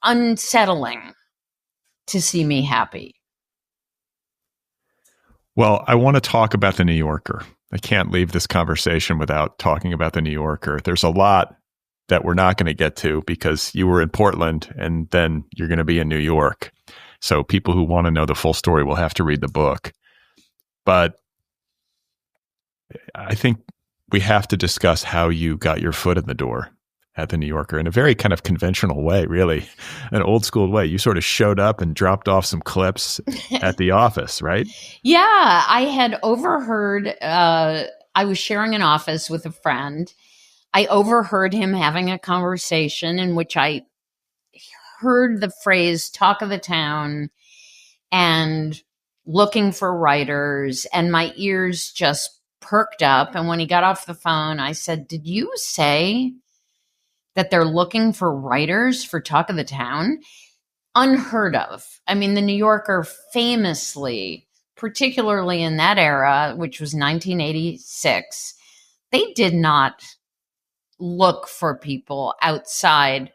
unsettling to see me happy. Well, I want to talk about the New Yorker. I can't leave this conversation without talking about the New Yorker. There's a lot that we're not going to get to because you were in Portland and then you're going to be in New York. So people who want to know the full story will have to read the book. But I think we have to discuss how you got your foot in the door at the New Yorker in a very kind of conventional way, really, an old school way. You sort of showed up and dropped off some clips at the office, right? Yeah, I had overheard, I was sharing an office with a friend. I overheard him having a conversation in which I heard the phrase talk of the town and looking for writers, and my ears just perked up. And when he got off the phone, I said, "Did you say that they're looking for writers for Talk of the Town?" Unheard of. I mean, the New Yorker famously, particularly in that era, which was 1986, they did not look for people outside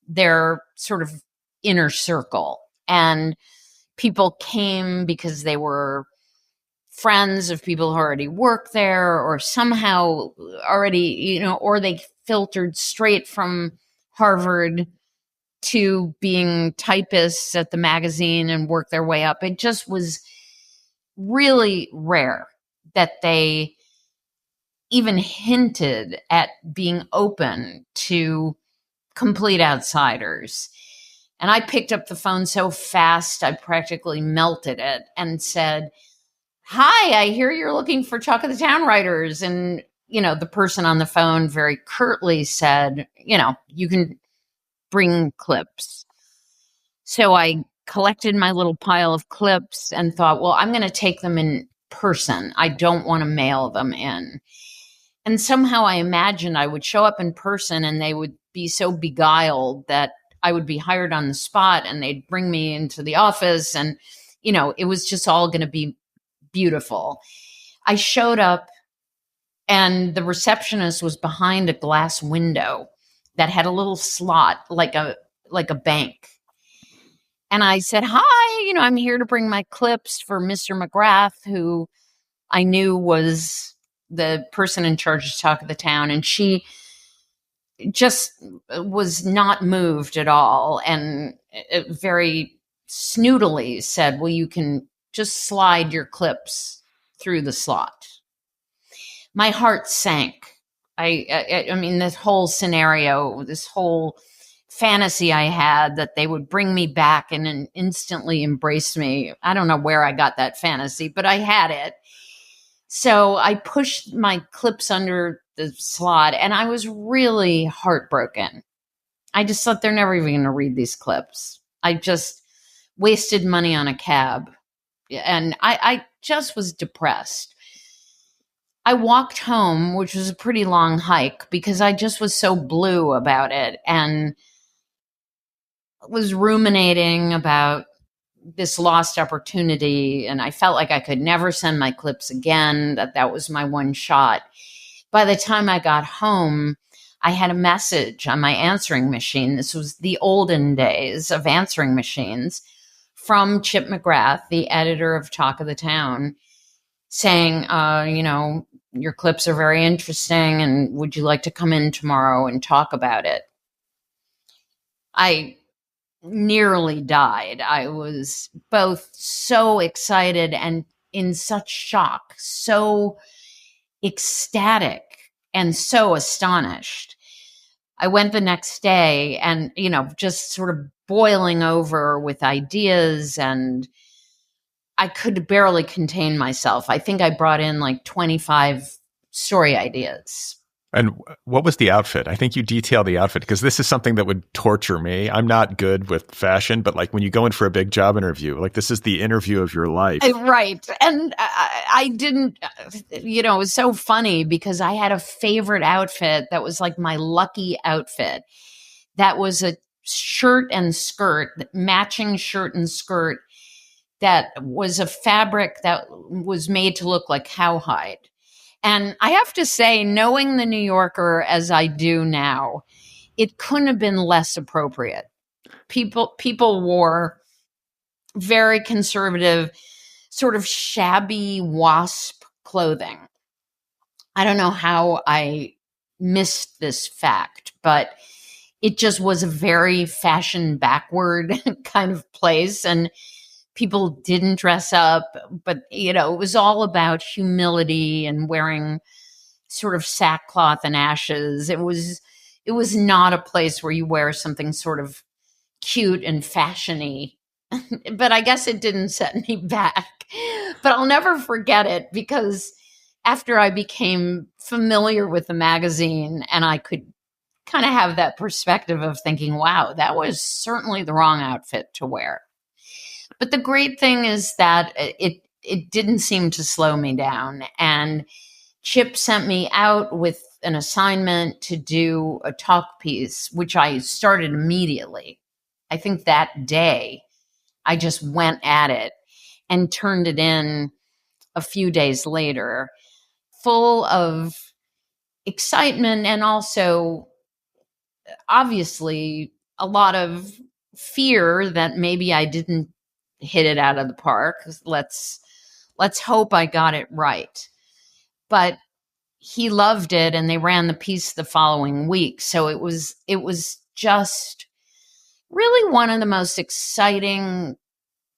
their sort of inner circle. And people came because they were friends of people who already work there, or somehow already, or they filtered straight from Harvard to being typists at the magazine and work their way up. It just was really rare that they even hinted at being open to complete outsiders. And I picked up the phone so fast, I practically melted it and said, "Hi, I hear you're looking for Talk of the Town writers." And, the person on the phone very curtly said, "You can bring clips." So I collected my little pile of clips and thought, well, I'm going to take them in person. I don't want to mail them in. And somehow I imagined I would show up in person and they would be so beguiled that I would be hired on the spot and they'd bring me into the office. And, it was just all going to be beautiful. I showed up and the receptionist was behind a glass window that had a little slot like a bank. And I said, "Hi, I'm here to bring my clips for Mr. McGrath," who I knew was the person in charge of Talk of the Town. And she just was not moved at all. And very snootily said, "Well, you can just slide your clips through the slot." My heart sank. I mean, this whole scenario, this whole fantasy I had that they would bring me back and instantly embrace me. I don't know where I got that fantasy, but I had it. So I pushed my clips under the slot and I was really heartbroken. I just thought they're never even going to read these clips. I just wasted money on a cab and I just was depressed. I walked home, which was a pretty long hike because I just was so blue about it and was ruminating about this lost opportunity. And I felt like I could never send my clips again, that was my one shot. By the time I got home, I had a message on my answering machine. This was the olden days of answering machines, from Chip McGrath, the editor of Talk of the Town, saying, "Your clips are very interesting and would you like to come in tomorrow and talk about it?" I nearly died. I was both so excited and in such shock, so ecstatic and so astonished. I went the next day and, just sort of boiling over with ideas, and I could barely contain myself. I think I brought in like 25 story ideas. And what was the outfit? I think you detail the outfit because this is something that would torture me. I'm not good with fashion, but like when you go in for a big job interview, like this is the interview of your life. Right. And I didn't, it was so funny because I had a favorite outfit that was like my lucky outfit. That was a shirt and skirt, matching shirt and skirt that was a fabric that was made to look like cowhide. And I have to say, knowing the New Yorker as I do now, it couldn't have been less appropriate. People wore very conservative, sort of shabby wasp clothing. I don't know how I missed this fact, but it just was a very fashion backward kind of place. And people didn't dress up, but, it was all about humility and wearing sort of sackcloth and ashes. It was not a place where you wear something sort of cute and fashiony. But I guess it didn't set me back. But I'll never forget it because after I became familiar with the magazine and I could kind of have that perspective of thinking, wow, that was certainly the wrong outfit to wear. But the great thing is that it didn't seem to slow me down. And Chip sent me out with an assignment to do a talk piece, which I started immediately. I think that day I just went at it and turned it in a few days later, full of excitement and also obviously a lot of fear that maybe I didn't hit it out of the park. Let's Let's hope I got it right. But he loved it, and they ran the piece the following week. So it was just really one of the most exciting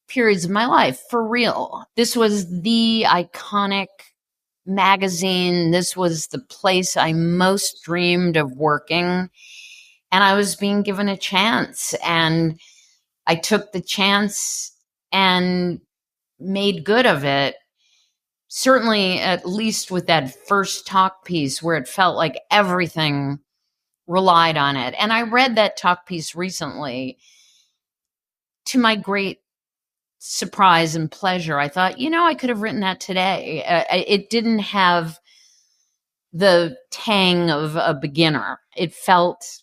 periods of my life, for real. This was the iconic magazine. This was the place I most dreamed of working. And I was being given a chance. And I took the chance and made good of it. Certainly, at least with that first talk piece where it felt like everything relied on it. And I read that talk piece recently. To my great surprise and pleasure, I thought, I could have written that today. It didn't have the tang of a beginner. It felt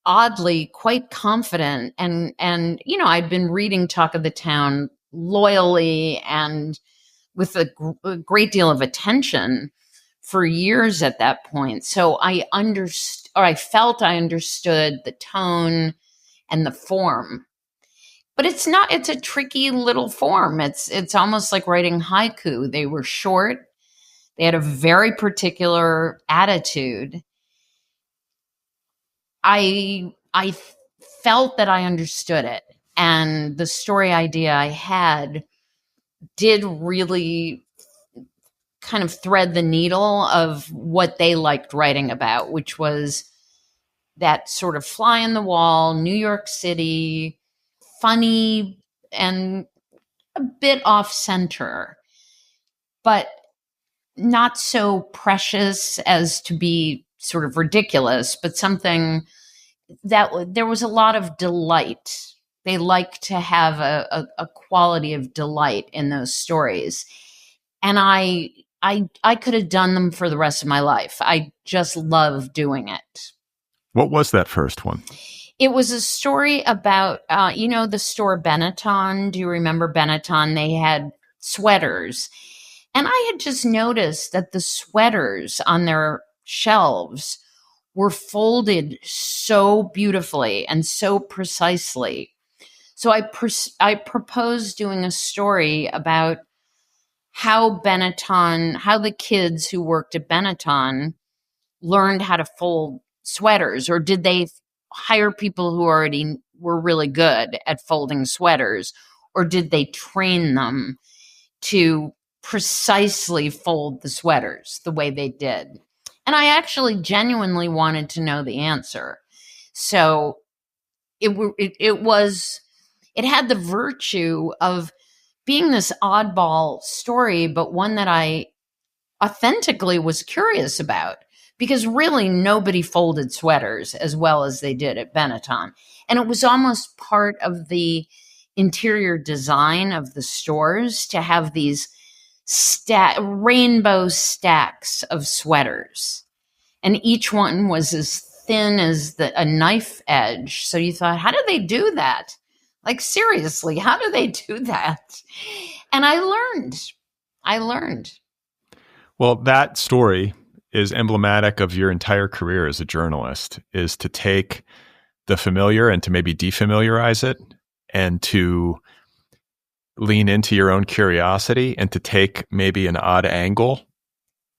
oddly quite confident. And I'd been reading Talk of the Town loyally and with a great deal of attention for years at that point. So I felt I understood the tone and the form. But it's a tricky little form. It's almost like writing haiku. They were short. They had a very particular attitude. I felt that I understood it. And the story idea I had did really kind of thread the needle of what they liked writing about, which was that sort of fly in the wall, New York City, funny and a bit off center, but not so precious as to be sort of ridiculous, but something that there was a lot of delight. They like to have a quality of delight in those stories. And I could have done them for the rest of my life. I just love doing it. What was that first one? It was a story about, the store Benetton. Do you remember Benetton? They had sweaters. And I had just noticed that the sweaters on their shelves were folded so beautifully and so precisely. So I proposed doing a story about how the kids who worked at Benetton learned how to fold sweaters, or did they hire people who already were really good at folding sweaters, or did they train them to precisely fold the sweaters the way they did? And I actually genuinely wanted to know the answer. So it had the virtue of being this oddball story, but one that I authentically was curious about, because really nobody folded sweaters as well as they did at Benetton. And it was almost part of the interior design of the stores to have these rainbow stacks of sweaters. And each one was as thin as a knife edge. So you thought, how do they do that? Like, seriously, how do they do that? And I learned. Well, that story is emblematic of your entire career as a journalist, is to take the familiar and to maybe defamiliarize it, and to lean into your own curiosity, and to take maybe an odd angle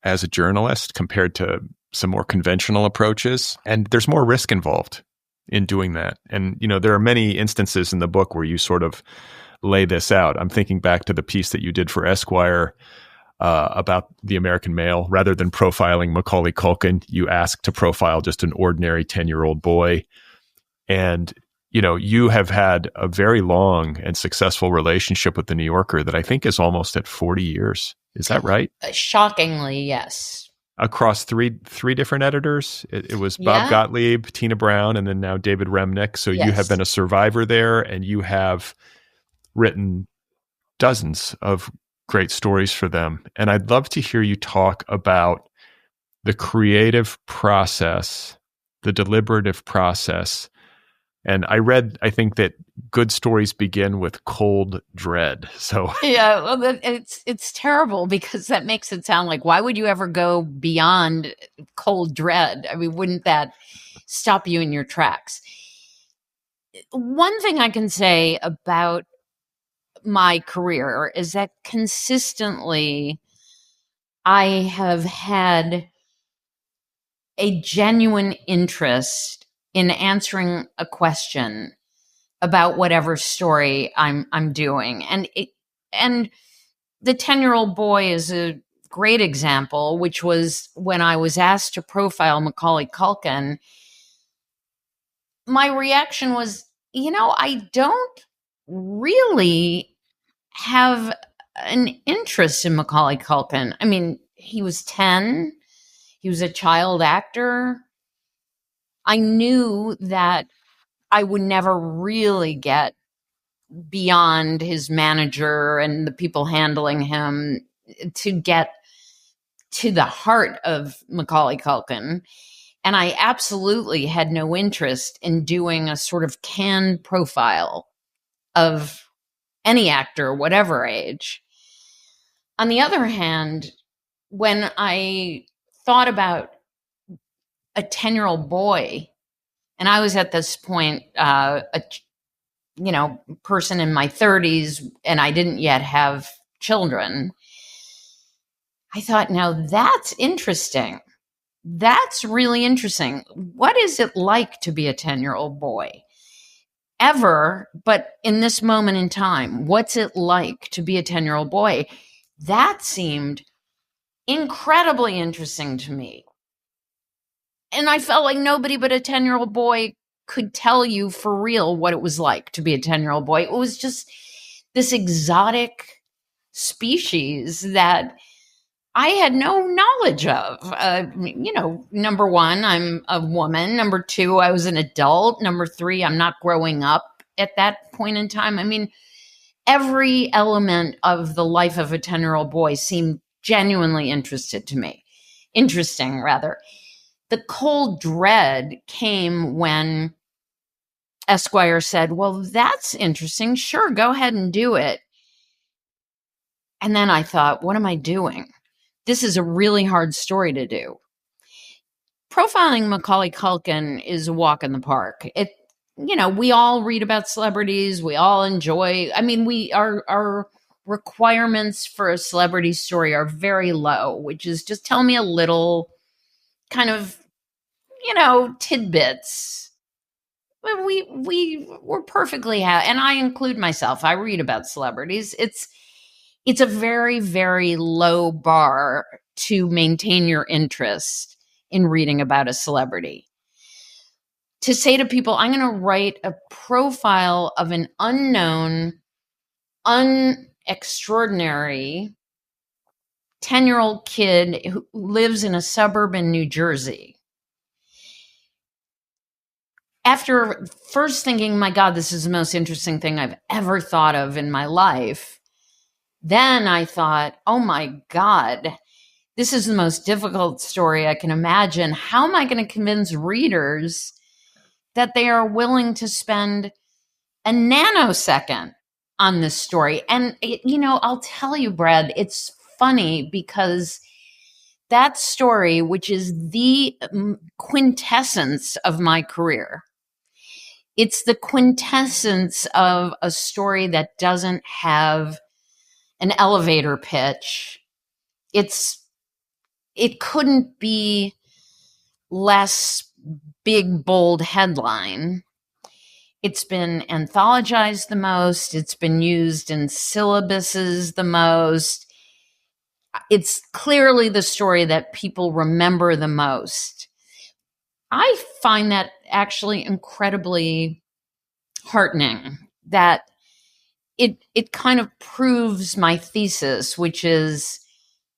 as a journalist compared to some more conventional approaches. And there's more risk involved in doing that. And, there are many instances in the book where you sort of lay this out. I'm thinking back to the piece that you did for Esquire about the American male. Rather than profiling Macaulay Culkin, you asked to profile just an ordinary 10-year-old boy. And, you have had a very long and successful relationship with the New Yorker that I think is almost at 40 years. Is that right? Shockingly, yes. Across three different editors. It was Bob Gottlieb, Tina Brown, and then now David Remnick. So you have been a survivor there, and you have written dozens of great stories for them. And I'd love to hear you talk about the creative process, the deliberative process. And I think that good stories begin with cold dread. So yeah, well, it's terrible, because that makes it sound like, why would you ever go beyond cold dread? I mean, wouldn't that stop you in your tracks? One thing I can say about my career is that consistently I have had a genuine interest in answering a question about whatever story I'm doing. And the 10-year-old boy is a great example, which was when I was asked to profile Macaulay Culkin. My reaction was, I don't really have an interest in Macaulay Culkin. I mean, he was 10. He was a child actor. I knew that I would never really get beyond his manager and the people handling him to get to the heart of Macaulay Culkin. And I absolutely had no interest in doing a sort of canned profile of any actor, whatever age. On the other hand, when I thought about a 10-year-old boy, and I was at this point, person in my 30s, and I didn't yet have children, I thought, now that's interesting. That's really interesting. What is it like to be a 10-year-old boy? Ever, but in this moment in time, what's it like to be a 10-year-old boy? That seemed incredibly interesting to me. And I felt like nobody but a 10-year-old boy could tell you for real what it was like to be a 10-year-old boy. It was just this exotic species that I had no knowledge of. Number one, I'm a woman. Number two, I was an adult. Number three, I'm not growing up at that point in time. I mean, every element of the life of a 10-year-old boy seemed genuinely interesting rather. The cold dread came when Esquire said, well, that's interesting. Sure, go ahead and do it. And then I thought, what am I doing? This is a really hard story to do. Profiling Macaulay Culkin is a walk in the park. We all read about celebrities. We all enjoy. I mean, our requirements for a celebrity story are very low, which is just tell me a little kind of, tidbits. We're perfectly happy, and I include myself. I read about celebrities. It's a very, very low bar to maintain your interest in reading about a celebrity. To say to people, I'm going to write a profile of an unknown, unextraordinary 10-year-old kid who lives in a suburb in New Jersey. After first thinking, my God, this is the most interesting thing I've ever thought of in my life, then I thought, oh my God, this is the most difficult story I can imagine. How am I going to convince readers that they are willing to spend a nanosecond on this story? And, I'll tell you, Brad, it's funny because that story, which is the quintessence of my career, it's the quintessence of a story that doesn't have an elevator pitch. It couldn't be less big, bold headline. It's been anthologized the most. It's been used in syllabuses the most. It's clearly the story that people remember the most. I find that actually incredibly heartening, that it kind of proves my thesis, which is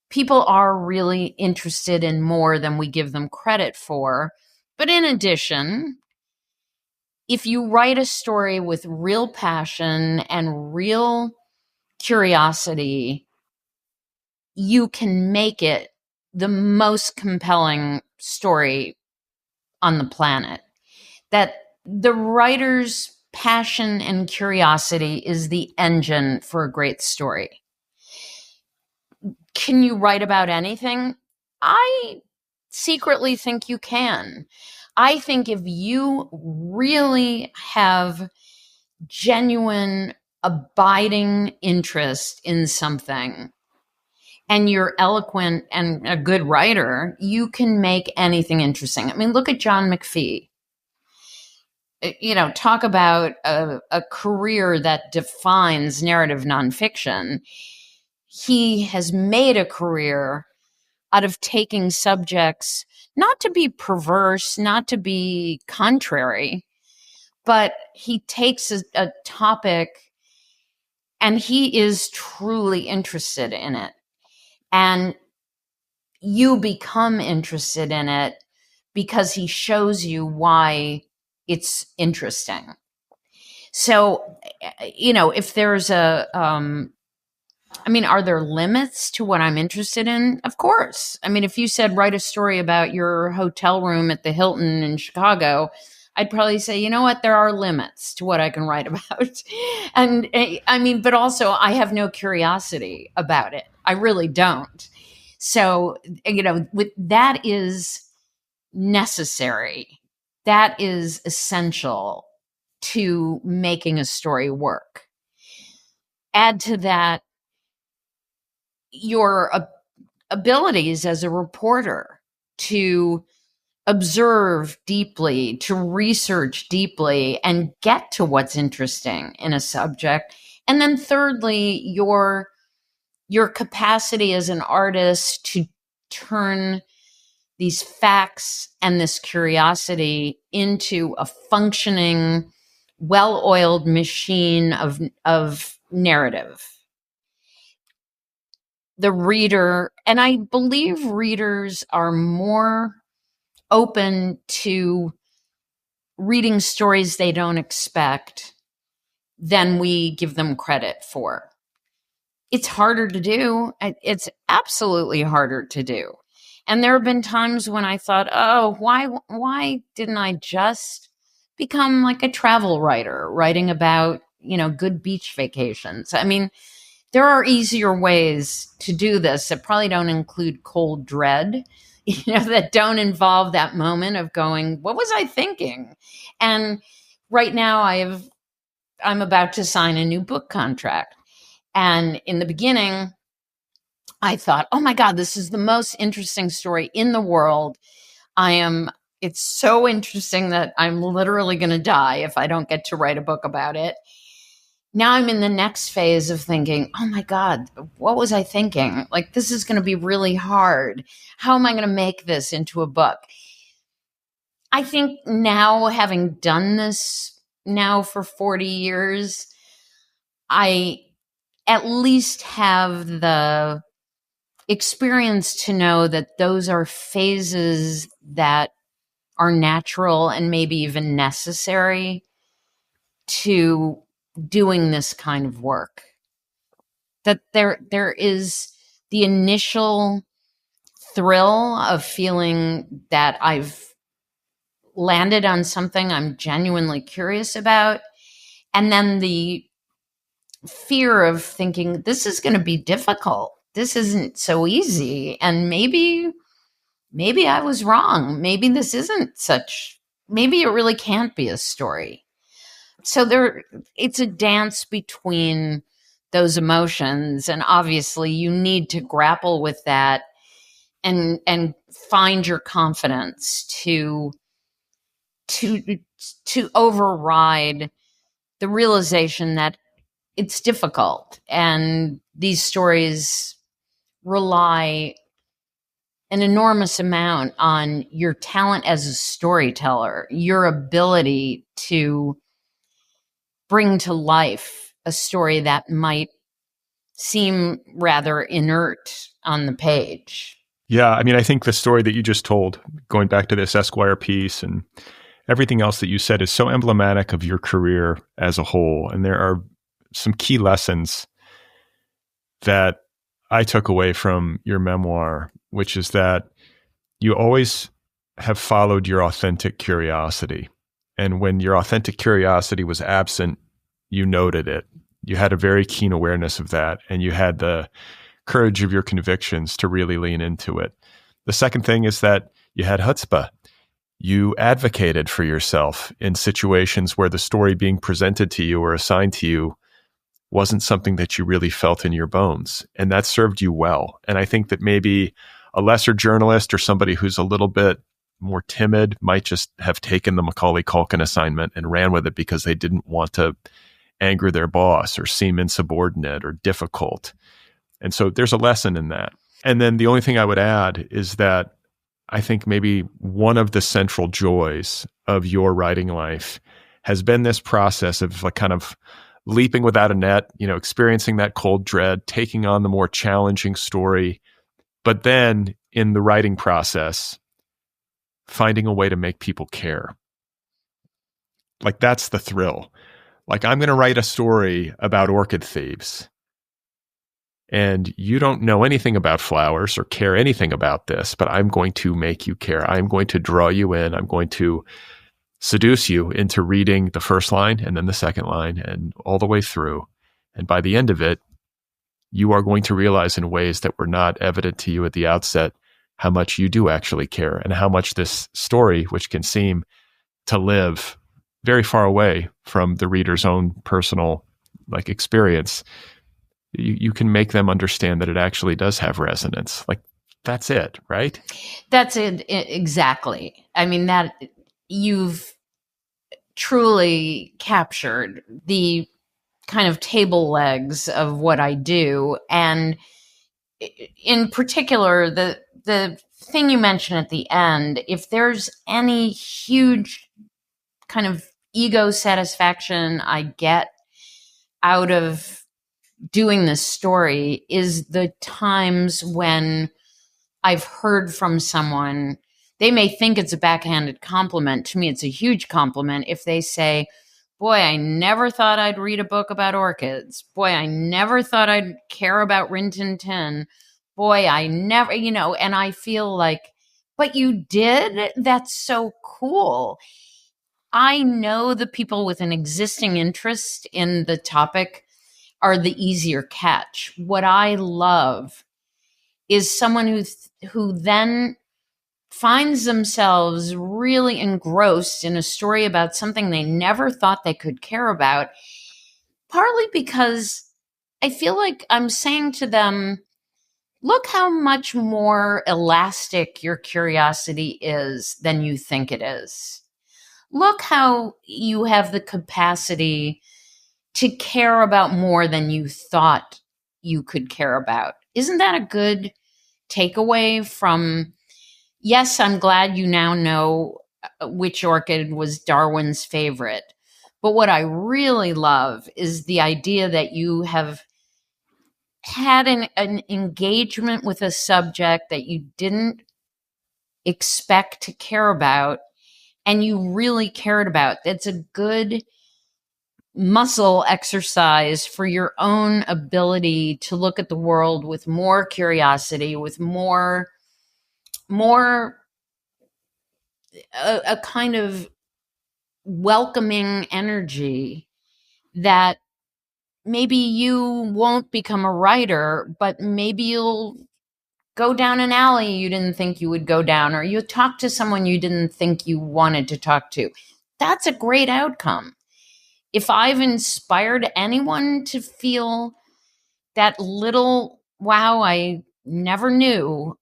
people are really interested in more than we give them credit for. But in addition, if you write a story with real passion and real curiosity, you can make it the most compelling story on the planet. That the writer's passion and curiosity is the engine for a great story. Can you write about anything? I secretly think you can. I think if you really have genuine abiding interest in something and you're eloquent and a good writer, you can make anything interesting. I mean, look at John McPhee. Talk about a career that defines narrative nonfiction. He has made a career out of taking subjects, not to be perverse, not to be contrary, but he takes a topic and he is truly interested in it. And you become interested in it because he shows you why it's interesting. So, if there's are there limits to what I'm interested in? Of course. I mean, if you said write a story about your hotel room at the Hilton in Chicago, I'd probably say, you know what, there are limits to what I can write about. And but also I have no curiosity about it. I really don't. So, that is necessary. That is essential to making a story work. Add to that your abilities as a reporter to observe deeply, to research deeply, and get to what's interesting in a subject. And then thirdly, your capacity as an artist to turn these facts and this curiosity into a functioning, well-oiled machine of narrative. The reader, and I believe readers are more open to reading stories they don't expect than we give them credit for. It's harder to do. It's absolutely harder to do. And there have been times when I thought, oh, why didn't I just become like a travel writer, writing about, good beach vacations? I mean, there are easier ways to do this that probably don't include cold dread, that don't involve that moment of going, what was I thinking? And right now I'm about to sign a new book contract. And in the beginning, I thought, oh my God, this is the most interesting story in the world. It's so interesting that I'm literally going to die if I don't get to write a book about it. Now I'm in the next phase of thinking, oh my God, what was I thinking? Like, this is going to be really hard. How am I going to make this into a book? I think now, having done this now for 40 years, I at least have the experience to know that those are phases that are natural and maybe even necessary to doing this kind of work. That there is the initial thrill of feeling that I've landed on something I'm genuinely curious about, and then the fear of thinking this is going to be difficult. This isn't so easy, and maybe I was wrong. Maybe this isn't maybe it really can't be a story. So it's a dance between those emotions, and obviously you need to grapple with that and find your confidence to override the realization that it's difficult, and these stories rely an enormous amount on your talent as a storyteller, your ability to bring to life a story that might seem rather inert on the page. Yeah, I mean, I think the story that you just told, going back to this Esquire piece and everything else that you said, is so emblematic of your career as a whole. And there are some key lessons that I took away from your memoir, which is that you always have followed your authentic curiosity. And when your authentic curiosity was absent, you noted it. You had a very keen awareness of that, and you had the courage of your convictions to really lean into it. The second thing is that you had chutzpah. You advocated for yourself in situations where the story being presented to you or assigned to you wasn't something that you really felt in your bones. And that served you well. And I think that maybe a lesser journalist or somebody who's a little bit more timid might just have taken the Macaulay Culkin assignment and ran with it because they didn't want to anger their boss or seem insubordinate or difficult. And so there's a lesson in that. And then the only thing I would add is that I think maybe one of the central joys of your writing life has been this process of like kind of leaping without a net, experiencing that cold dread, taking on the more challenging story, but then in the writing process, finding a way to make people care. Like that's the thrill. Like I'm going to write a story about orchid thieves, and you don't know anything about flowers or care anything about this, but I'm going to make you care. I'm going to draw you in. I'm going to seduce you into reading the first line and then the second line and all the way through. And by the end of it, you are going to realize in ways that were not evident to you at the outset how much you do actually care and how much this story, which can seem to live very far away from the reader's own personal experience, you can make them understand that it actually does have resonance. Like that's it, right? That's it. Exactly. I mean, that you've truly captured the kind of table legs of what I do. And in particular, the thing you mentioned at the end, if there's any huge kind of ego satisfaction I get out of doing this story is the times when I've heard from someone. They may think it's a backhanded compliment. To me, it's a huge compliment if they say, boy, I never thought I'd read a book about orchids. Boy, I never thought I'd care about Rin Tin Tin. Boy, I never, and I feel like, but you did? That's so cool. I know the people with an existing interest in the topic are the easier catch. What I love is someone who then finds themselves really engrossed in a story about something they never thought they could care about, partly because I feel like I'm saying to them, look how much more elastic your curiosity is than you think it is. Look how you have the capacity to care about more than you thought you could care about. Isn't that a good takeaway from, yes, I'm glad you now know which orchid was Darwin's favorite. But what I really love is the idea that you have had an engagement with a subject that you didn't expect to care about, and you really cared about. That's a good muscle exercise for your own ability to look at the world with more curiosity, with more a kind of welcoming energy that maybe you won't become a writer, but maybe you'll go down an alley you didn't think you would go down, or you talk to someone you didn't think you wanted to talk to. That's a great outcome. If I've inspired anyone to feel that little, wow, I never knew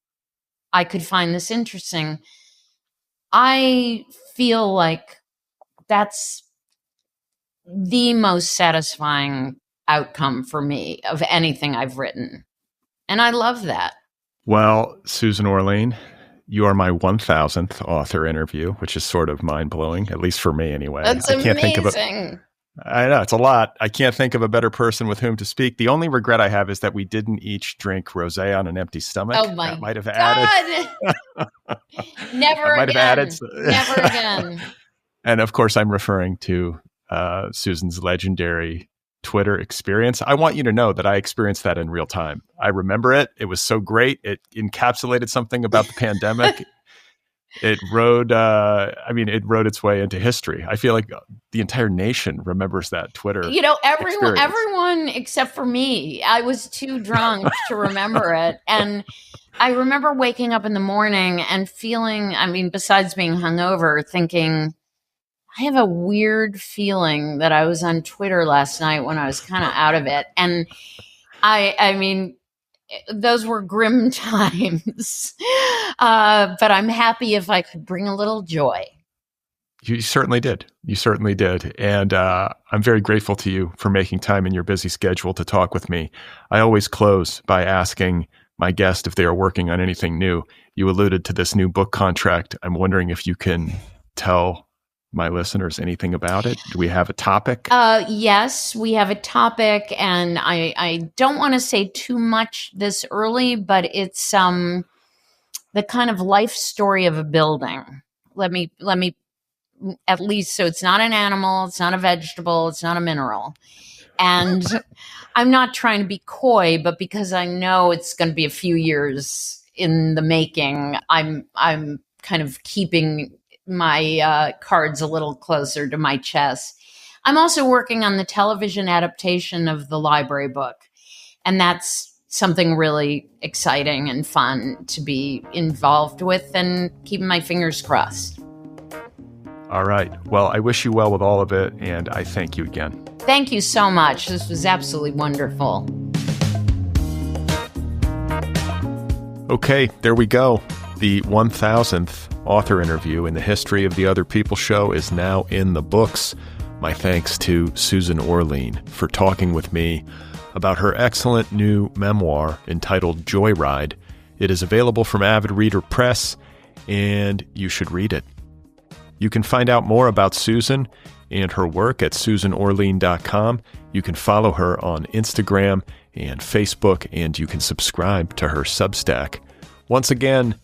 I could find this interesting, I feel like that's the most satisfying outcome for me of anything I've written. And I love that. Well, Susan Orlean, you are my 1000th author interview, which is sort of mind-blowing, at least for me anyway. That's amazing. I know, it's a lot. I can't think of a better person with whom to speak. The only regret I have is that we didn't each drink rosé on an empty stomach. Oh my that might have God. added. Never again. Never again. And of course, I'm referring to Susan's legendary Twitter experience. I want you to know that I experienced that in real time. I remember it. It was so great. It encapsulated something about the pandemic. It rode its way into history. I feel like the entire nation remembers that Twitter. Everyone except for me. I was too drunk to remember it. And I remember waking up in the morning and feeling, besides being hungover, thinking, I have a weird feeling that I was on Twitter last night when I was kind of out of it. And I mean, those were grim times. But I'm happy if I could bring a little joy. You certainly did. You certainly did. And I'm very grateful to you for making time in your busy schedule to talk with me. I always close by asking my guest if they are working on anything new. You alluded to this new book contract. I'm wondering if you can tell my listeners anything about it. Do we have a topic? Yes, we have a topic, and I don't want to say too much this early, but it's the kind of life story of a building. Let me at least, so it's not an animal, it's not a vegetable, it's not a mineral. And I'm not trying to be coy, but because I know it's going to be a few years in the making, I'm kind of keeping my cards a little closer to my chest. I'm also working on the television adaptation of the library book, and that's something really exciting and fun to be involved with, and keeping my fingers crossed. All right. Well, I wish you well with all of it, and I thank you again. Thank you so much. This was absolutely wonderful. Okay, there we go. The 1000th author interview in the history of the Otherppl show is now in the books. My thanks to Susan Orlean for talking with me about her excellent new memoir entitled Joyride. It is available from Avid Reader Press, and you should read it. You can find out more about Susan and her work at susanorlean.com. You can follow her on Instagram and Facebook, and you can subscribe to her Substack. Once again,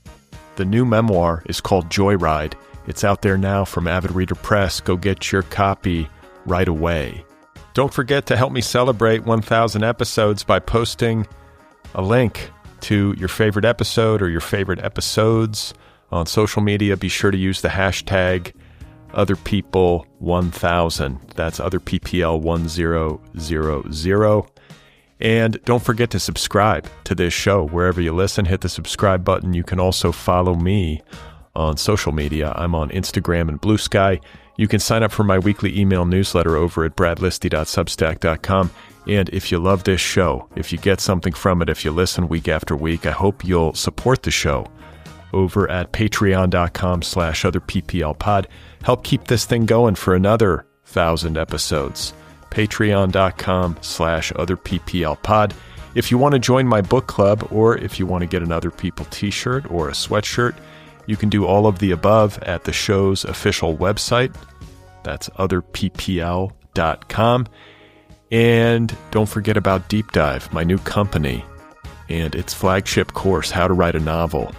the new memoir is called Joyride. It's out there now from Avid Reader Press. Go get your copy right away. Don't forget to help me celebrate 1,000 episodes by posting a link to your favorite episode or your favorite episodes on social media. Be sure to use the hashtag Otherppl1000. That's Otherppl1000. And don't forget to subscribe to this show wherever you listen. Hit the subscribe button. You can also follow me on social media. I'm on Instagram and Blue Sky. You can sign up for my weekly email newsletter over at bradlisti.substack.com. And if you love this show, if you get something from it, if you listen week after week, I hope you'll support the show over at patreon.com/otherpplpod. Help keep this thing going for another 1,000 episodes. Patreon.com/otherpplpod. If you want to join my book club, or if you want to get an Otherppl t-shirt or a sweatshirt, you can do all of the above at the show's official website. That's otherppl.com. And don't forget about Deep Dive, my new company, and its flagship course, How to Write a Novel.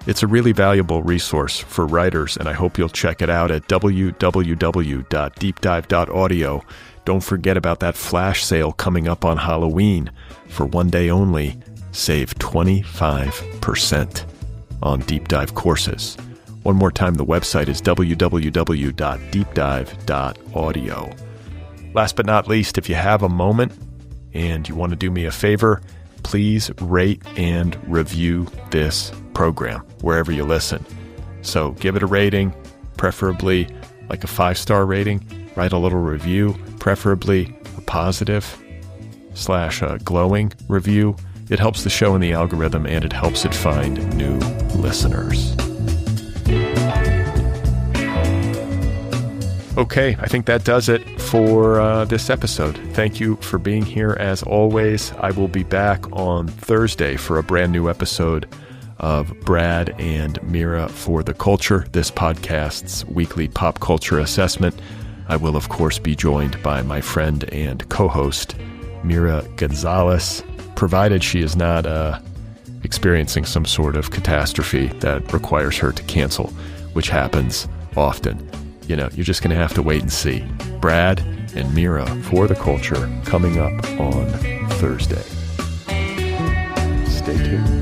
It's a really valuable resource for writers, and I hope you'll check it out at www.deepdive.audio. Don't forget about that flash sale coming up on Halloween. For one day only, save 25% on Deep Dive courses. One more time, the website is www.deepdive.audio. Last but not least, if you have a moment and you want to do me a favor, please rate and review this program wherever you listen. So give it a rating, preferably like a 5-star rating. Write a little review, preferably a positive / a glowing review. It helps the show in the algorithm, and it helps it find new listeners. Okay, I think that does it for this episode. Thank you for being here as always. I will be back on Thursday for a brand new episode of Brad and Mira for the Culture, this podcast's weekly pop culture assessment. I will, of course, be joined by my friend and co-host, Mira Gonzalez, provided she is not experiencing some sort of catastrophe that requires her to cancel, which happens often. You know, you're just going to have to wait and see. Brad and Mira for the Culture coming up on Thursday. Stay tuned.